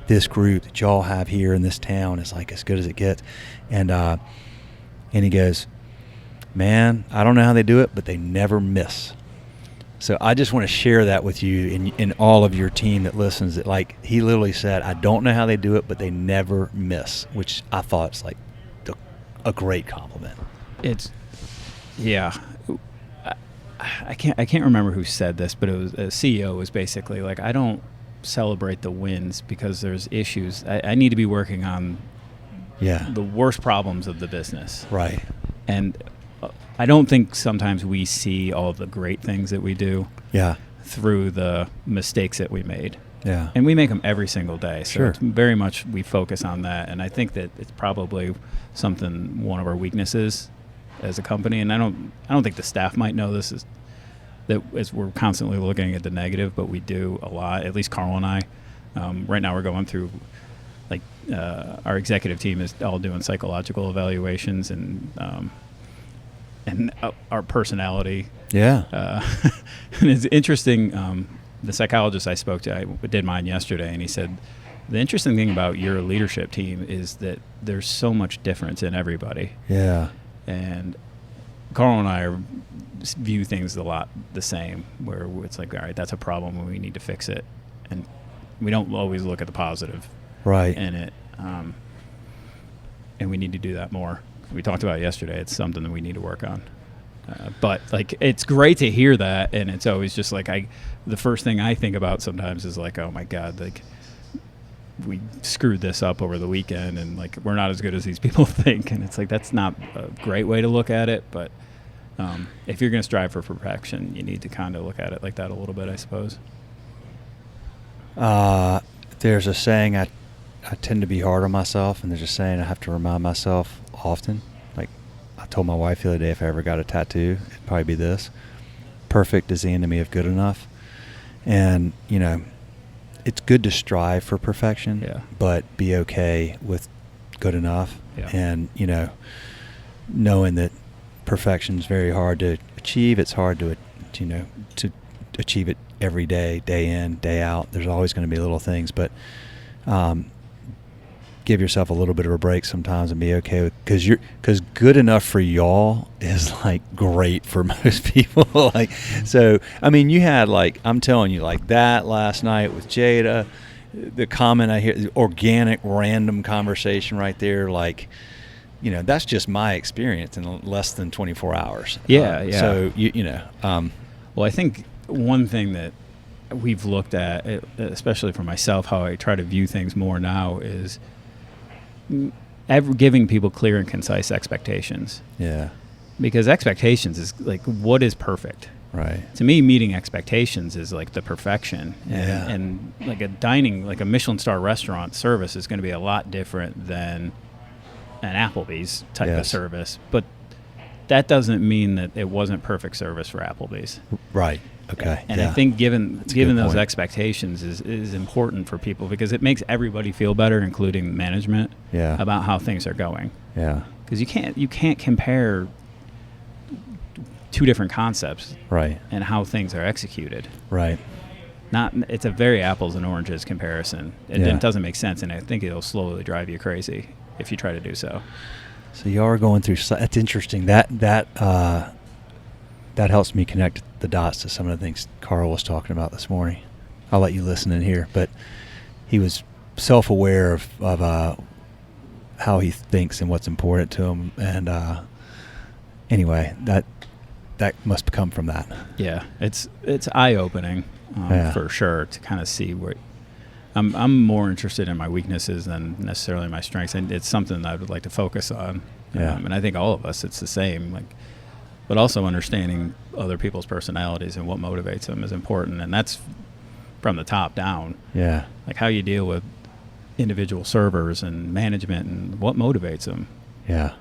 this group that y'all have here in this town is like as good as it gets. And he goes, man, I don't know how they do it, but they never miss. So I just want to share that with you and all of your team that listens. That, like, he literally said, I don't know how they do it, but they never miss, which I thought is like a great compliment. Yeah, I can't remember who said this, but it was a CEO was basically like, I don't celebrate the wins because there's issues. I need to be working on the worst problems of the business. Right. And I don't think sometimes we see all of the great things that we do through the mistakes that we made. Yeah. And we make them every single day. So Sure. It's very much we focus on that. And I think that it's probably one of our weaknesses as a company. And I don't think the staff might know this, as we're constantly looking at the negative, but we do a lot, at least Carl and I. Right now we're going through, like, our executive team is all doing psychological evaluations and our personality. Yeah. And it's interesting. The psychologist I spoke to, I did mine yesterday, and he said, the interesting thing about your leadership team is that there's so much difference in everybody. Yeah. And Carl and I view things a lot the same, where it's like, all right, that's a problem and we need to fix it. And we don't always look at the positive in it. And we need to do that more. We talked about it yesterday. It's something that we need to work on. But like, it's great to hear that. And it's always just like, the first thing I think about sometimes is like, oh my God, like, we screwed this up over the weekend, and like, we're not as good as these people think. And it's like, that's not a great way to look at it. But if you're going to strive for perfection, you need to kind of look at it like that a little bit, I suppose. There's a saying, I tend to be hard on myself, and there's a saying I have to remind myself often. Like, I told my wife the other day, if I ever got a tattoo, it'd probably be this: perfect is the enemy of good enough. And, it's good to strive for perfection, but be okay with good enough. And, knowing that perfection is very hard to achieve. It's hard to achieve it every day, day in, day out. There's always going to be little things, but give yourself a little bit of a break sometimes and be okay with, because good enough for y'all is like great for most people. Like, so I mean, you had, like, I'm telling you, like that last night with Jada, the comment I hear, the organic random conversation right there, like, that's just my experience in less than 24 hours. Yeah. So Well, I think one thing that we've looked at, especially for myself, how I try to view things more now, is giving people clear and concise expectations. Yeah. Because expectations is like, what is perfect? Right. To me, meeting expectations is like the perfection. Yeah. And like a Michelin star restaurant service is going to be a lot different than an Applebee's type of service. But that doesn't mean that it wasn't perfect service for Applebee's. Right. Okay. And I think given those expectations is important for people, because it makes everybody feel better, including management, about how things are going. Yeah. Because you can't compare two different concepts, right, and how things are executed. Right. It's a very apples and oranges comparison. It doesn't make sense, and I think it'll slowly drive you crazy if you try to do so. So you are going through. That's interesting. That helps me connect the dots to some of the things Carl was talking about this morning. I'll let you listen in here, but he was self-aware of how he thinks and what's important to him, and anyway, that must come from that. Yeah, it's eye-opening for sure, to kind of see where I'm more interested in my weaknesses than necessarily my strengths, and it's something that I would like to focus on. And I think all of us, it's the same. Like, but also understanding other people's personalities and what motivates them is important, and that's from the top down. Yeah, like how you deal with individual servers and management and what motivates them. Yeah.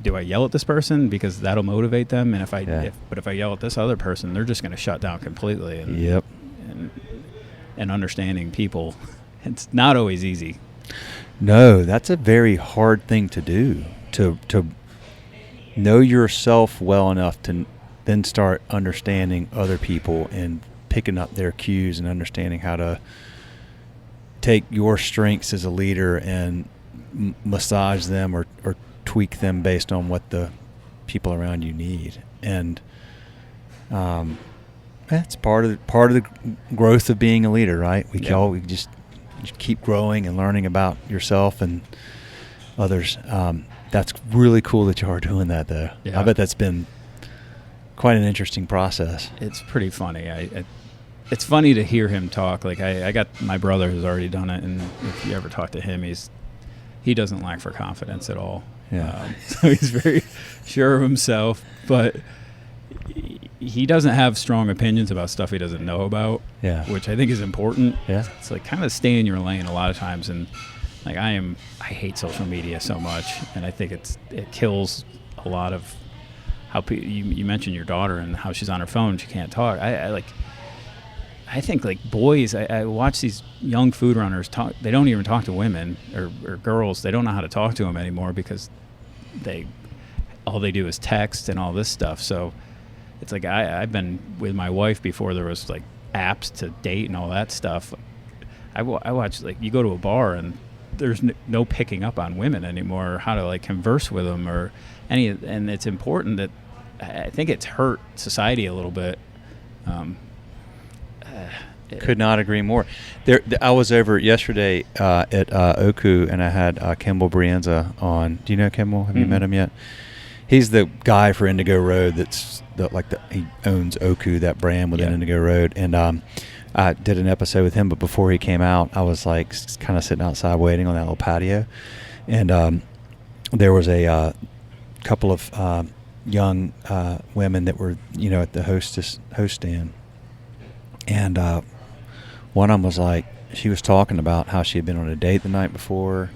Do I yell at this person because that'll motivate them? And if I yell at this other person, they're just going to shut down completely. And, and understanding people, it's not always easy. No, that's a very hard thing to do. To know yourself well enough to then start understanding other people and picking up their cues and understanding how to take your strengths as a leader and massage them or tweak them based on what the people around you need. And that's part of the growth of being a leader, right? We just keep growing and learning about yourself and others. That's really cool that you are doing that, though. Yeah. I bet that's been quite an interesting process. It's pretty funny. It's funny to hear him talk. Like I got my brother who's already done it, and if you ever talk to him, he doesn't lack for confidence at all. Yeah. So he's very sure of himself, but he doesn't have strong opinions about stuff he doesn't know about. Yeah. Which I think is important. Yeah. It's like kind of stay in your lane a lot of times, and like I hate social media so much, and I think it kills a lot of how you mentioned your daughter and how she's on her phone, she can't talk. I think like boys, I watch these young food runners talk. They don't even talk to women or girls. They don't know how to talk to them anymore because all they do is text and all this stuff. So it's like I've been with my wife before there was like apps to date and all that stuff. I watch, like, you go to a bar and there's no picking up on women anymore, or how to like converse with them or and it's important that I think it's hurt society a little bit. Could not agree more. I was over yesterday at Oku, and I had Kimball Brienza on. Do you know Kimball? Have you met him yet? He's the guy for Indigo Road. He owns Oku, that brand within Indigo Road. And I did an episode with him, but before he came out, I was like kind of sitting outside waiting on that little patio, and there was a couple of young women that were at the host stand, and one of them was like, she was talking about how she had been on a date the night before.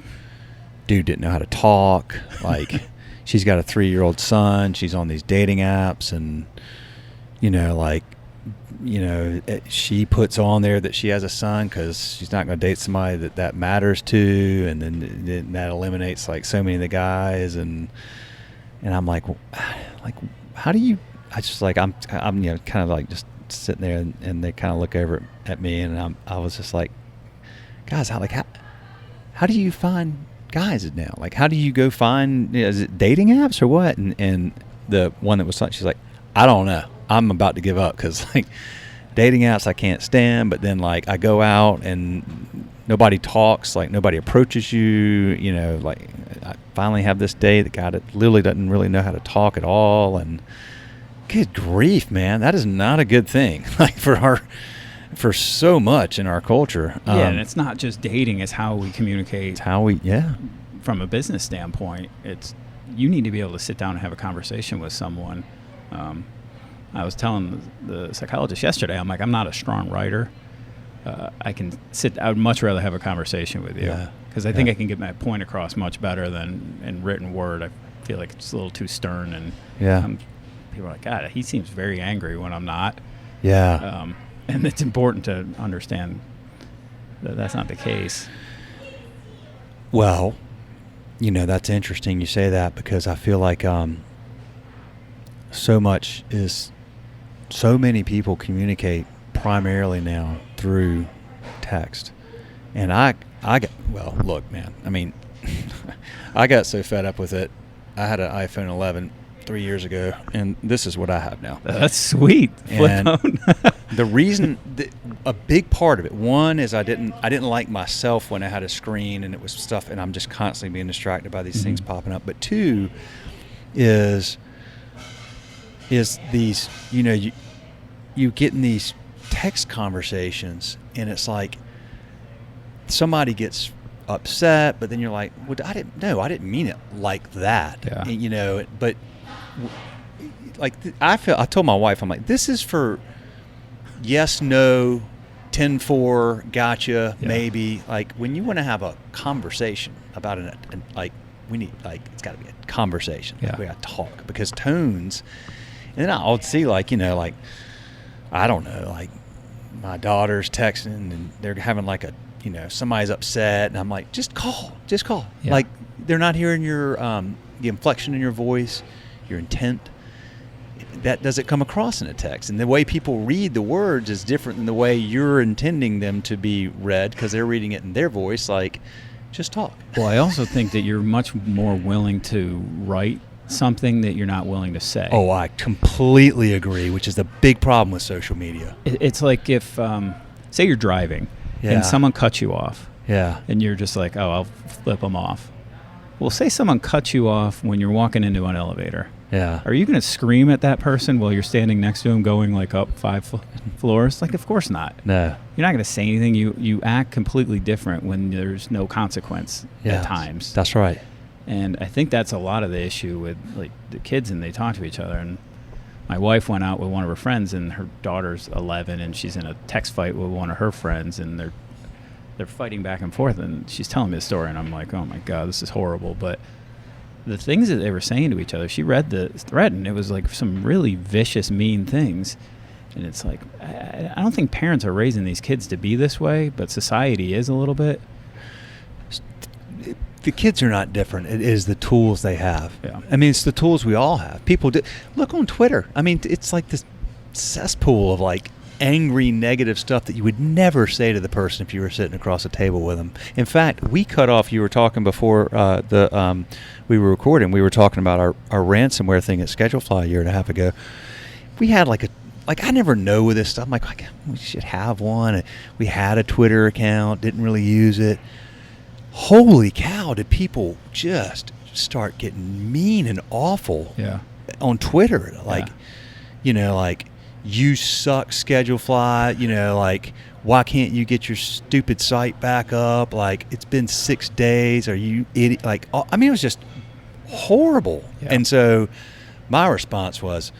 Dude didn't know how to talk. Like, she's got a 3-year-old son. She's on these dating apps, and she puts on there that she has a son because she's not going to date somebody that matters to, and then that eliminates like so many of the guys, and And I'm like, how do you? I just like I'm kind of like just sitting there, and they kind of look over at me, and I was just like, guys, how do you find guys now? Like, how do you go find? Is it dating apps or what? And the one that was like, she's like, I don't know. I'm about to give up because like dating apps I can't stand. But then like I go out and nobody talks, like nobody approaches you. Like I finally have this date. The guy that literally doesn't really know how to talk at all, and good grief, man, that is not a good thing. Like for so much in our culture. And it's not just dating; it's how we communicate. It's how we From a business standpoint, you need to be able to sit down and have a conversation with someone. I was telling the psychologist yesterday, I'm like, I'm not a strong writer. I would much rather have a conversation with you because I think I can get my point across much better than in written word. I feel like it's a little too stern, and people are like, God, he seems very angry when I'm not. Yeah. And it's important to understand that that's not the case. Well, that's interesting you say that because I feel like so many people communicate primarily now through text. And look, man, I mean, I got so fed up with it. I had an iPhone 11 3 years ago, and this is what I have now. That's sweet. Flip phone. The reason, a big part of it, one is I didn't like myself when I had a screen and it was stuff, and I'm just constantly being distracted by these things popping up. But two is these, you get in these text conversations, and it's like somebody gets upset, but then you're like, well, I didn't mean it like that. Yeah. And, but like I told my wife, I'm like, this is for yes, no, 10-4, gotcha, maybe. Like when you want to have a conversation about we need, it's got to be a conversation. Yeah. We got to talk because tones. And then I'll see like I don't know, like my daughter's texting and they're having like somebody's upset, and I'm like, just call. Yeah. Like they're not hearing your the inflection in your voice, your intent. That doesn't come across in a text, and the way people read the words is different than the way you're intending them to be read because they're reading it in their voice. Like, just talk. Well, I also think that you're much more willing to write something that you're not willing to say. Oh, I completely agree, which is the big problem with social media. It's like if, say you're driving and someone cuts you off. Yeah. And you're just like, oh, I'll flip them off. Well, say someone cuts you off when you're walking into an elevator. Yeah. Are you going to scream at that person while you're standing next to him going like up 5 floors? Like, of course not. No. You're not going to say anything. You act completely different when there's no consequence at times. That's right. And I think that's a lot of the issue with like the kids, and they talk to each other. And my wife went out with one of her friends, and her daughter's 11, and she's in a text fight with one of her friends, and they're fighting back and forth. And she's telling me the story, and I'm like, oh my God, this is horrible. But the things that they were saying to each other, she read the thread, and it was like some really vicious, mean things. And it's like, I don't think parents are raising these kids to be this way, but society is a little bit. The kids are not different. It is the tools they have. Yeah. I mean, it's the tools we all have. People look on Twitter. I mean, it's like this cesspool of like angry, negative stuff that you would never say to the person if you were sitting across a table with them. In fact, we cut off. You were talking before we were recording. We were talking about our ransomware thing at ScheduleFly a year and a half ago. We had I never know with this stuff. I'm like, we should have one. We had a Twitter account, didn't really use it. Holy cow, did people just start getting mean and awful on Twitter? Like, like, you suck, ScheduleFly, like, why can't you get your stupid site back up? Like, it's been 6 days. Are you idiot? Like, I mean, it was just horrible. Yeah. And so my response was,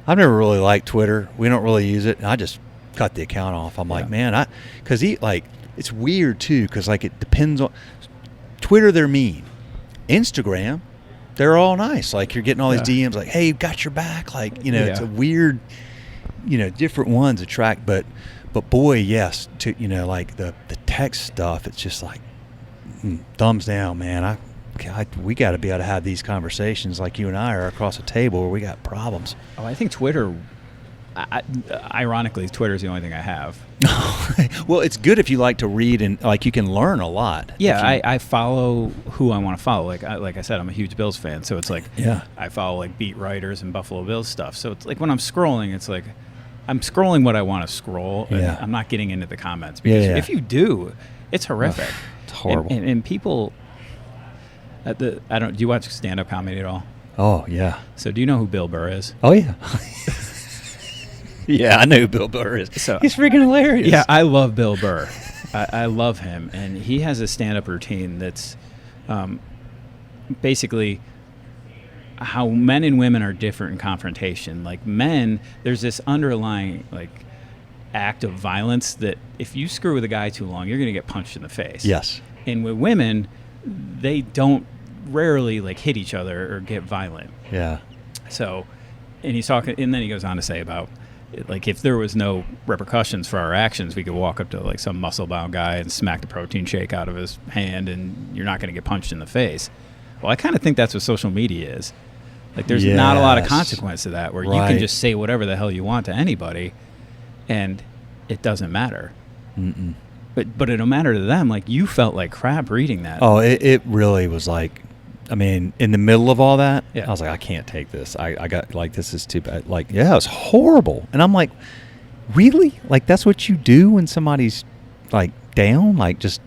I've never really liked Twitter. We don't really use it. And I just cut the account off. I'm like, man, because it's weird too, because like it depends on Twitter. They're mean. Instagram, they're all nice. Like you're getting all these DMs, like, "Hey, got your back." Like it's a weird, different ones attract. But boy, yes, to like the text stuff. It's just like thumbs down, man. we got to be able to have these conversations like you and I are across a table where we got problems. Oh, I think Twitter. Ironically, Twitter is the only thing I have. Well, it's good if you like to read and like you can learn a lot. Yeah, I follow who I want to follow. Like I said, I'm a huge Bills fan, so it's like I follow like beat writers and Buffalo Bills stuff. So it's like when I'm scrolling, it's like I'm scrolling what I want to scroll, and I'm not getting into the comments because if you do, it's horrific. It's horrible. And people do you watch stand-up comedy at all? Oh yeah. So do you know who Bill Burr is? Oh yeah. Yeah, I know who Bill Burr is. So, he's freaking hilarious. Yeah, I love Bill Burr. I love him, and he has a stand-up routine that's basically how men and women are different in confrontation. Like men, there's this underlying like act of violence that if you screw with a guy too long, you're going to get punched in the face. Yes. And with women, they don't rarely like hit each other or get violent. Yeah. So, and he's talking, and then he goes on to say about, like, if there was no repercussions for our actions, we could walk up to like some muscle-bound guy and smack the protein shake out of his hand, and you're not going to get punched in the face. Well, I kind of think that's what social media is. Like, there's not a lot of consequence to that, where you can just say whatever the hell you want to anybody, and it doesn't matter. Mm-mm. But it don't matter to them. Like, you felt like crap reading that. Oh, it really was like, I mean, in the middle of all that, I was like, I can't take this. I got, like, this is too bad. Like, yeah, it was horrible. And I'm like, really? Like, that's what you do when somebody's, like, down? Like, just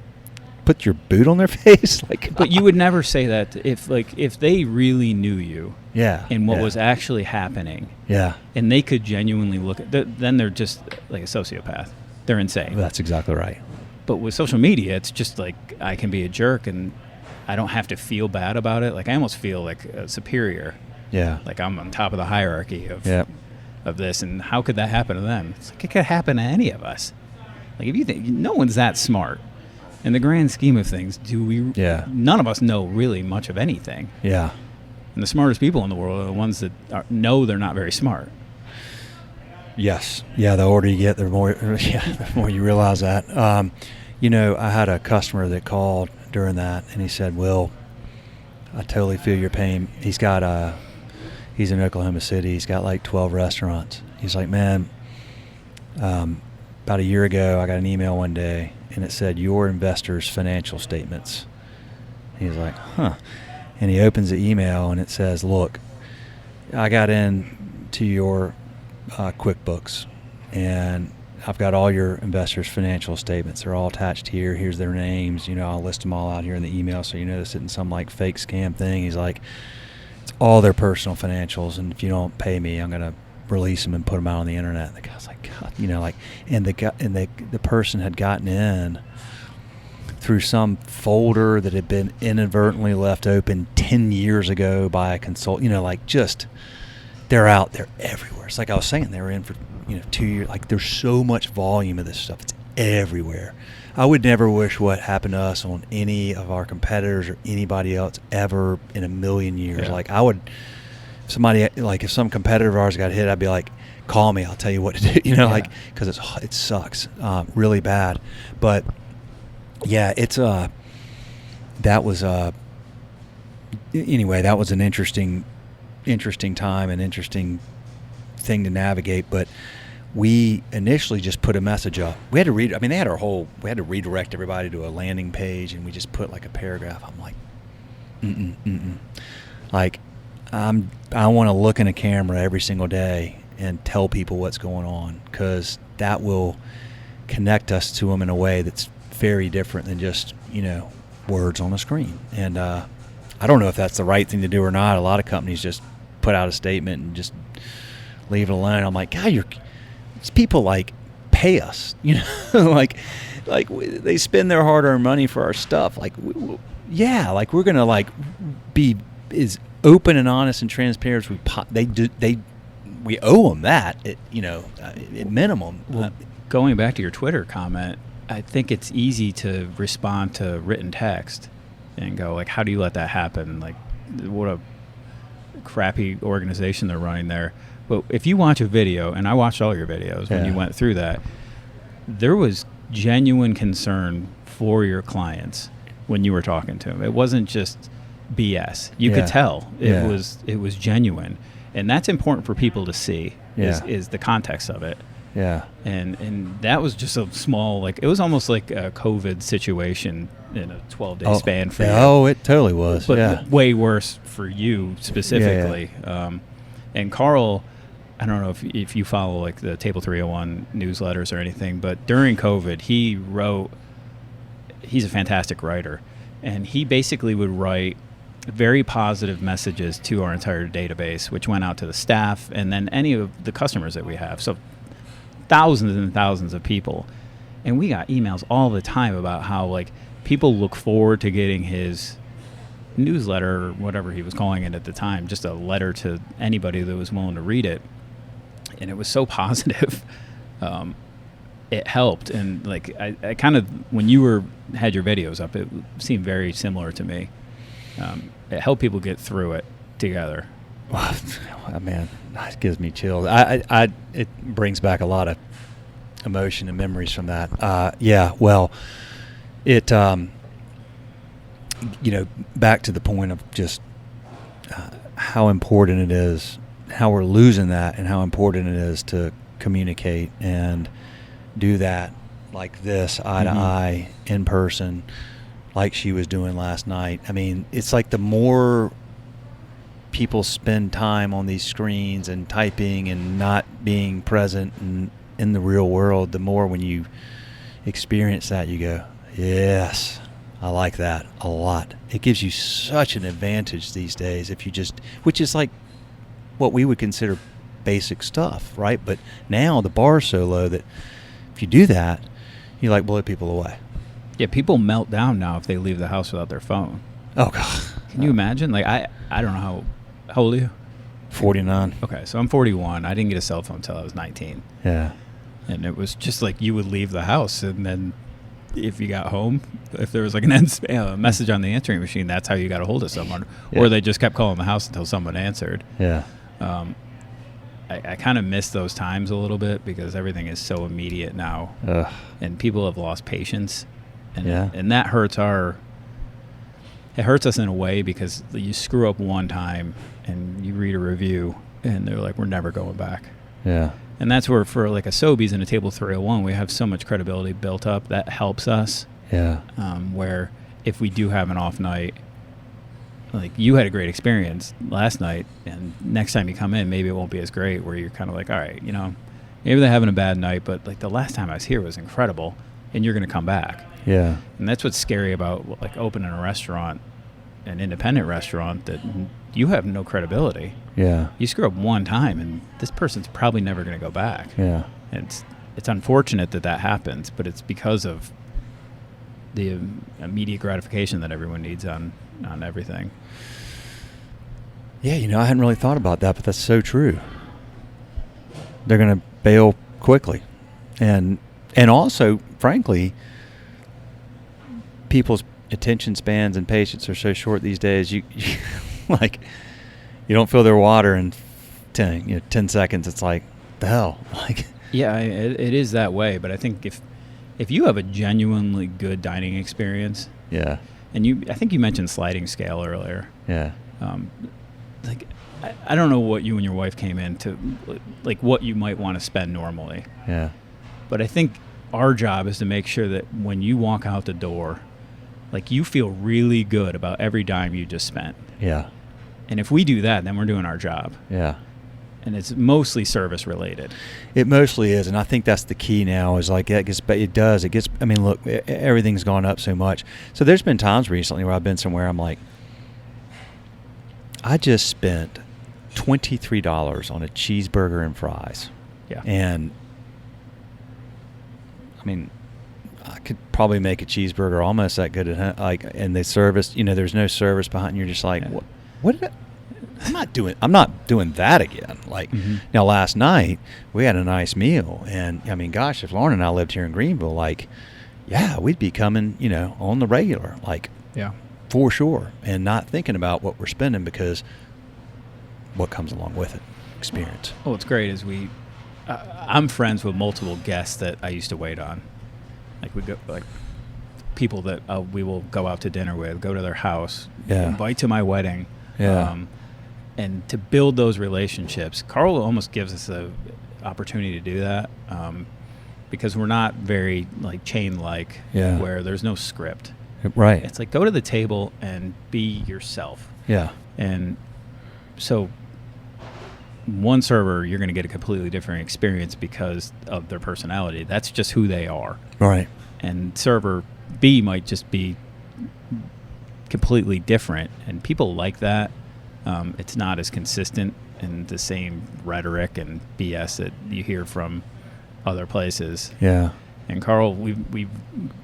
put your boot on their face? Like, but you would never say that if they really knew you. Yeah. And what was actually happening. Yeah. And they could genuinely look at, then they're just like a sociopath. They're insane. That's exactly right. But with social media, it's just like I can be a jerk and I don't have to feel bad about it. Like I almost feel like a superior. Yeah. Like I'm on top of the hierarchy of this. And how could that happen to them? It's like it could happen to any of us. Like if you think no one's that smart. In the grand scheme of things, none of us know really much of anything. Yeah. And the smartest people in the world are the ones that know they're not very smart. Yes. Yeah, the older you get, the more you realize that. I had a customer that called during that, and he said, Will, I totally feel your pain. He's in Oklahoma City. He's got like 12 restaurants. He's like, man, about a year ago, I got an email one day, and it said, your investors' financial statements. He's like, huh. And he opens the email, and it says, look, I got into your QuickBooks, and I've got all your investors' financial statements. They're all attached here. Here's their names. I'll list them all out here in the email, so this isn't some like fake scam thing. He's like, it's all their personal financials, and if you don't pay me, I'm gonna release them and put them out on the internet. And the guy's like, God, and the person had gotten in through some folder that had been inadvertently left open 10 years ago by a consultant. They're out there everywhere. It's like I was saying, they were in for 2 years. Like there's so much volume of this stuff. It's everywhere. I would never wish what happened to us on any of our competitors or anybody else ever in a million years. Yeah. Like if some competitor of ours got hit, I'd be like, call me. I'll tell you what to do. Like because it sucks really bad. But yeah, it's that was anyway. That was an interesting time and interesting thing to navigate, but we initially just put a message up. We had to we had to redirect everybody to a landing page, and we just put like a paragraph. I'm like, like I want to look in a camera every single day and tell people what's going on, because that will connect us to them in a way that's very different than just words on a screen. And I don't know if that's the right thing to do or not. A lot of companies just put out a statement and just leave it alone. I'm like, God, these people like pay us, like they spend their hard-earned money for our stuff. Like, we're gonna like be as open and honest and transparent as we owe them that, at minimum. Well, going back to your Twitter comment, I think it's easy to respond to written text and go like, how do you let that happen? Like, what a crappy organization they're running there. But if you watch a video, and I watched all your videos when you went through that, there was genuine concern for your clients when you were talking to them. It wasn't just BS. You Yeah. could tell Yeah. it was genuine, and that's important for people to see. Yeah. Is the context of it. Yeah. And that was just a small, like, it was almost like a COVID situation in a 12-day span for you. Oh, it totally was. But yeah. way worse for you specifically. And Carl, I don't know if you follow like the Table 301 newsletters or anything, but during COVID, he's a fantastic writer, and he basically would write very positive messages to our entire database, which went out to the staff and then any of the customers that we have. So thousands and thousands of people. And we got emails all the time about how like people look forward to getting his newsletter or whatever he was calling it at the time, just a letter to anybody that was willing to read it. And it was so positive. It helped. And like I kind of, when you had your videos up, it seemed very similar to me. It helped people get through it together. Wow, man, it gives me chills. It brings back a lot of emotion and memories from that. Yeah, well, it, back to the point of just how important it is, how we're losing that, and how important it is to communicate and do that like this, eye to eye, in person, like she was doing last night. I mean, it's like the more people spend time on these screens and typing and not being present in the real world, the more when you experience that, you go, yes, I like that a lot. It gives you such an advantage these days if you just, which is like what we would consider basic stuff, right? But now the bar is so low that if you do that, you like blow people away. Yeah, people melt down now if they leave the house without their phone. Oh, God. Can you imagine? Like, I don't know how old are you? 49. Okay, so I'm 41. I didn't get a cell phone until I was 19. Yeah. And it was just like you would leave the house, and then if you got home, if there was like a message on the answering machine, that's how you got a hold of someone. Yeah. Or they just kept calling the house until someone answered. Yeah. I kind of miss those times a little bit because everything is so immediate now. Ugh. And people have lost patience. And, Yeah. and that hurts it hurts us in a way because you screw up one time and you read a review and they're like, we're never going back. Yeah. And that's where for like a Sobeys and a Table 301, we have so much credibility built up that helps us. Yeah. Where if we do have an off night, like you had a great experience last night, and next time you come in, maybe it won't be as great, where you're kind of like, all right, maybe they're having a bad night, but like the last time I was here was incredible, and you're going to come back. Yeah. And that's what's scary about like opening a restaurant, an independent restaurant, that you have no credibility. Yeah. You screw up one time, and this person's probably never going to go back. Yeah. And it's unfortunate that happens, but it's because of the immediate gratification that everyone needs on everything. Yeah, I hadn't really thought about that, but that's so true. They're going to bail quickly. And also, frankly, people's attention spans and patience are so short these days. You like, you don't fill their water in 10 seconds. It's like, the hell? Like, yeah, it is that way. But I think if you have a genuinely good dining experience, yeah, and I think you mentioned sliding scale earlier. Yeah. Like, I don't know what you and your wife came into, like what you might want to spend normally. Yeah. But I think our job is to make sure that when you walk out the door, like you feel really good about every dime you just spent. Yeah. And if we do that, then we're doing our job. Yeah. And it's mostly service related. It mostly is, and I think that's the key now. Is like it gets. I mean, look, everything's gone up so much. So there's been times recently where I've been somewhere, I'm like, I just spent $23 on a cheeseburger and fries. Yeah. And I mean, I could probably make a cheeseburger almost that good at and the service. There's no service behind. You're just like, Yeah. what did I? I'm not doing that again. Like, Now last night we had a nice meal, and I mean, gosh, if Lauren and I lived here in Greenville, like, yeah, we'd be coming, on the regular, like, Yeah. for sure, and not thinking about what we're spending because what comes along with it, experience. Oh, what's great is I'm friends with multiple guests that I used to wait on. Like we go, like people that we will go out to dinner with, go to their house, Yeah. invite to my wedding. Yeah. And to build those relationships, Carl almost gives us the opportunity to do that because we're not very like chain-like, Yeah. where there's no script. Right. It's like go to the table and be yourself. Yeah. And so one server, you're going to get a completely different experience because of their personality. That's just who they are. Right. And server B might just be completely different. And people like that. It's not as consistent in the same rhetoric and BS that you hear from other places. Yeah. And Carl, we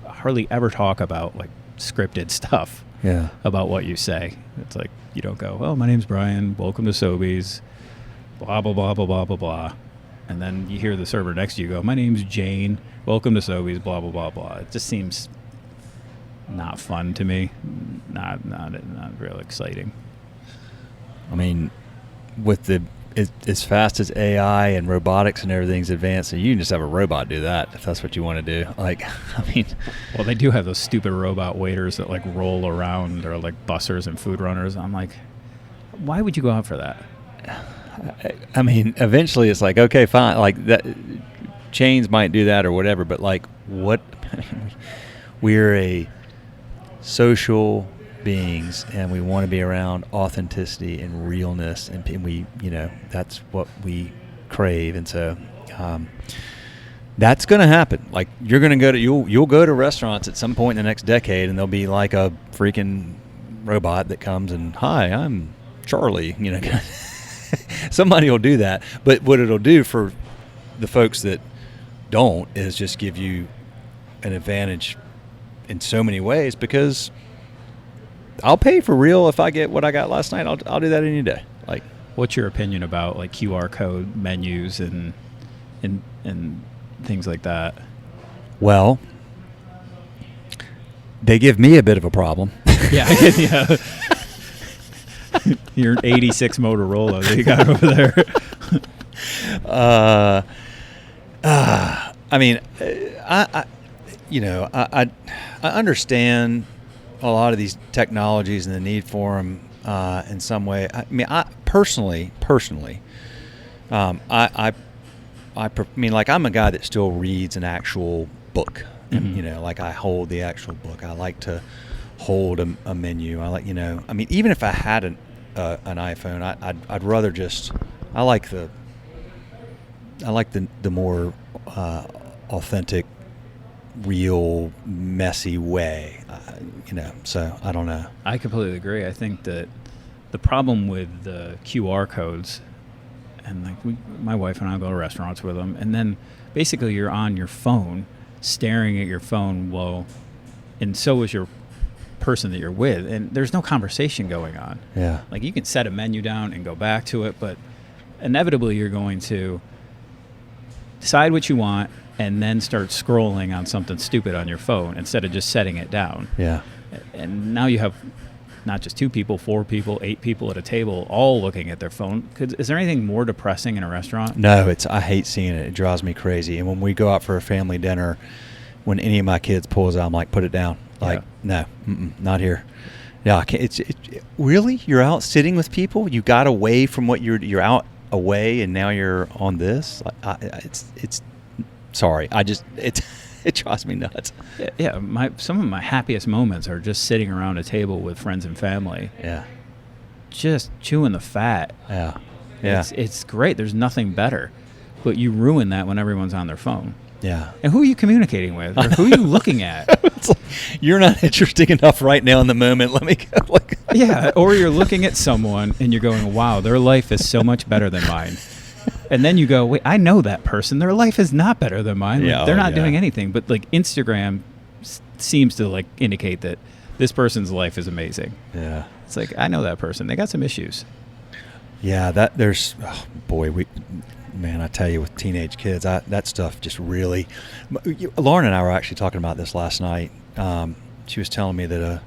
hardly ever talk about like scripted stuff. Yeah. About what you say. It's like you don't go, well, my name's Brian, welcome to Sobeys, blah, blah, blah, blah, blah, blah, blah. And then you hear the server next to you go, my name's Jane, welcome to Sobeys, blah, blah, blah, blah. It just seems not fun to me, not real exciting. I mean, with as fast as AI and robotics and everything's advancing, you can just have a robot do that if that's what you want to do. Like, I mean, well, they do have those stupid robot waiters that like roll around, or like bussers and food runners. I'm like, why would you go out for that? I mean, eventually it's like, okay, fine. Like that, chains might do that or whatever, but like, what? We're a social beings, and we want to be around authenticity and realness, and we, that's what we crave. And so that's going to happen. Like, you're going to go to you'll go to restaurants at some point in the next decade, and there'll be like a freaking robot that comes and, hi, I'm Charlie. Somebody will do that. But what it'll do for the folks that don't is just give you an advantage in so many ways, because I'll pay for real if I get what I got last night. I'll do that any day. Like, what's your opinion about like QR code menus and things like that? Well, they give me a bit of a problem. Yeah. Your 86 Motorola that you got over there. I mean, I understand a lot of these technologies and the need for them in some way. I mean, I personally, I mean, like, I'm a guy that still reads an actual book. Mm-hmm. And, like, I hold the actual book. I like to hold a menu. I like, I mean, even if I had an iPhone, I'd rather just, I like the more authentic, real, messy way, so I don't know. I completely agree. I think that the problem with the QR codes, and like my wife and I go to restaurants with them, and then basically you're on your phone, staring at your phone, and so is your person that you're with, and there's no conversation going on. Yeah. Like, you can set a menu down and go back to it, but inevitably you're going to decide what you want and then start scrolling on something stupid on your phone instead of just setting it down. Yeah. And now you have not just 2 people, 4 people, 8 people at a table all looking at their phone. Is there anything more depressing in a restaurant? No, I hate seeing it. It drives me crazy. And when we go out for a family dinner, when any of my kids pulls out, I'm like, put it down. Like, no, not here. Yeah, I can't. Really? You're out sitting with people? You got away from what you're out away, and now you're on this? It's sorry. It drives me nuts. Yeah, some of my happiest moments are just sitting around a table with friends and family. Yeah. Just chewing the fat. Yeah. It's great. There's nothing better. But you ruin that when everyone's on their phone. Yeah. And who are you communicating with? Or who are you looking at? It's like, you're not interesting enough right now in the moment. Let me go. Yeah, or you're looking at someone and you're going, wow, their life is so much better than mine. And then you go, wait, I know that person. Their life is not better than mine. Yeah, they're not doing anything. But like Instagram seems to like indicate that this person's life is amazing. Yeah. It's like, I know that person. They got some issues. Yeah, man, I tell you, with teenage kids, that stuff just really. Lauren and I were actually talking about this last night. She was telling me that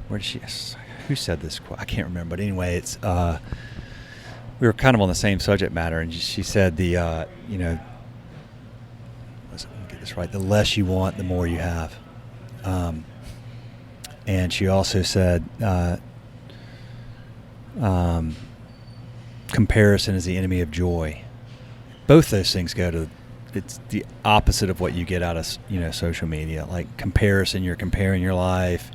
who said this quote? I can't remember, but anyway, it's we were kind of on the same subject matter, and she said let me get this right, the less you want, the more you have. And she also said, comparison is the enemy of joy. Both those things it's the opposite of what you get out of, social media. Like comparison, you're comparing your life,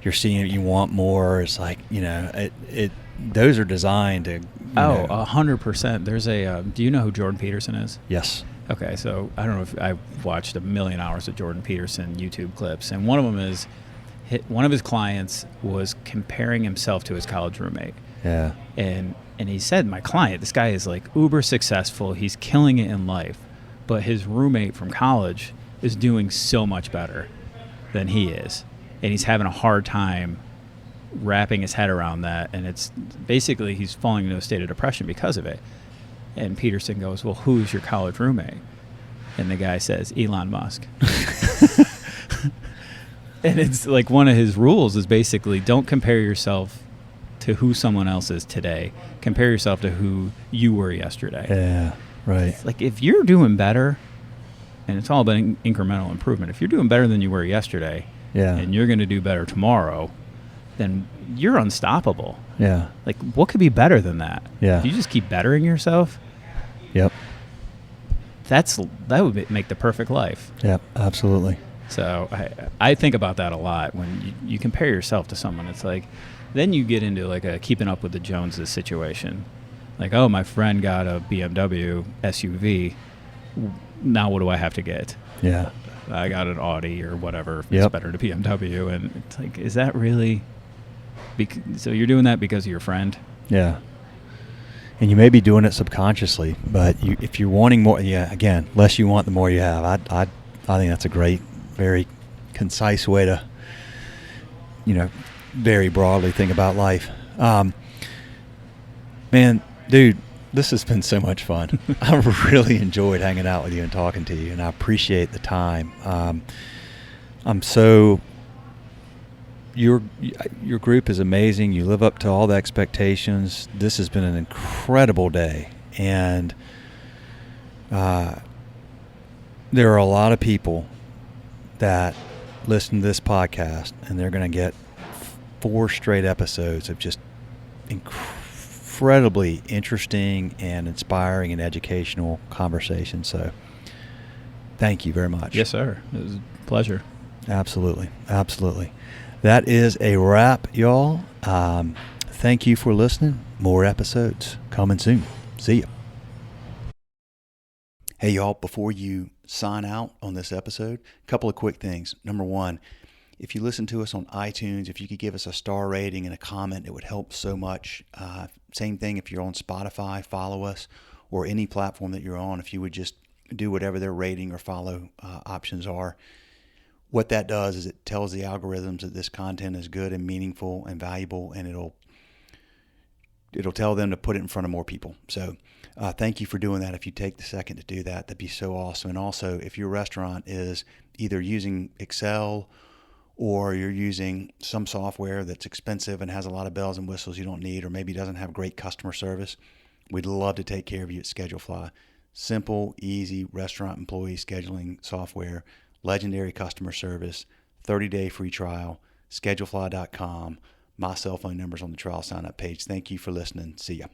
you're seeing you want more. It's like, those are designed to. 100%. There's do you know who Jordan Peterson is? Yes. Okay, so I don't know if I've watched 1 million hours of Jordan Peterson YouTube clips, and one of them is one of his clients was comparing himself to his college roommate. Yeah. And he said, my client, this guy is like uber successful, he's killing it in life, but his roommate from college is doing so much better than he is, and he's having a hard time wrapping his head around that, and it's basically he's falling into a state of depression because of it. And Peterson goes, well, who's your college roommate? And the guy says, Elon Musk. And it's like one of his rules is basically don't compare yourself to who someone else is today. Compare yourself to who you were yesterday. Yeah, right. It's like if you're doing better, and it's all about incremental improvement, if you're doing better than you were yesterday, and you're going to do better tomorrow, then you're unstoppable. Yeah. Like, what could be better than that? Yeah. If you just keep bettering yourself. Yep. That would make the perfect life. Yep, absolutely. So I think about that a lot when you compare yourself to someone. It's like, then you get into like a keeping up with the Joneses situation. Like, oh, my friend got a BMW SUV. Now what do I have to get? Yeah. I got an Audi or whatever. Yep. It's better to BMW. And it's like, is that really... So you're doing that because of your friend? Yeah. And you may be doing it subconsciously, but if you're wanting more, again, less you want, the more you have. I think that's a great, very concise way to, very broadly think about life. Man, dude, this has been so much fun. I've really enjoyed hanging out with you and talking to you, and I appreciate the time. Your group is amazing. You live up to all the expectations. This has been an incredible day, and there are a lot of people that listen to this podcast, and they're going to get 4 straight episodes of just incredibly interesting and inspiring and educational conversations. So thank you very much. Yes, sir. It was a pleasure. Absolutely. Absolutely. That is a wrap, y'all. Thank you for listening. More episodes coming soon. See ya. Hey, y'all, before you sign out on this episode, a couple of quick things. Number one, if you listen to us on iTunes, if you could give us a star rating and a comment, it would help so much. Same thing if you're on Spotify, follow us, or any platform that you're on. If you would just do whatever their rating or follow options are. What that does is it tells the algorithms that this content is good and meaningful and valuable, and it'll tell them to put it in front of more people. So thank you for doing that. If you take the second to do that, that'd be so awesome. And also, if your restaurant is either using Excel or you're using some software that's expensive and has a lot of bells and whistles you don't need, or maybe doesn't have great customer service, we'd love to take care of you at ScheduleFly. Simple, easy restaurant employee scheduling software. Legendary customer service, 30-day free trial, schedulefly.com. My cell phone number's on the trial sign-up page. Thank you for listening. See ya.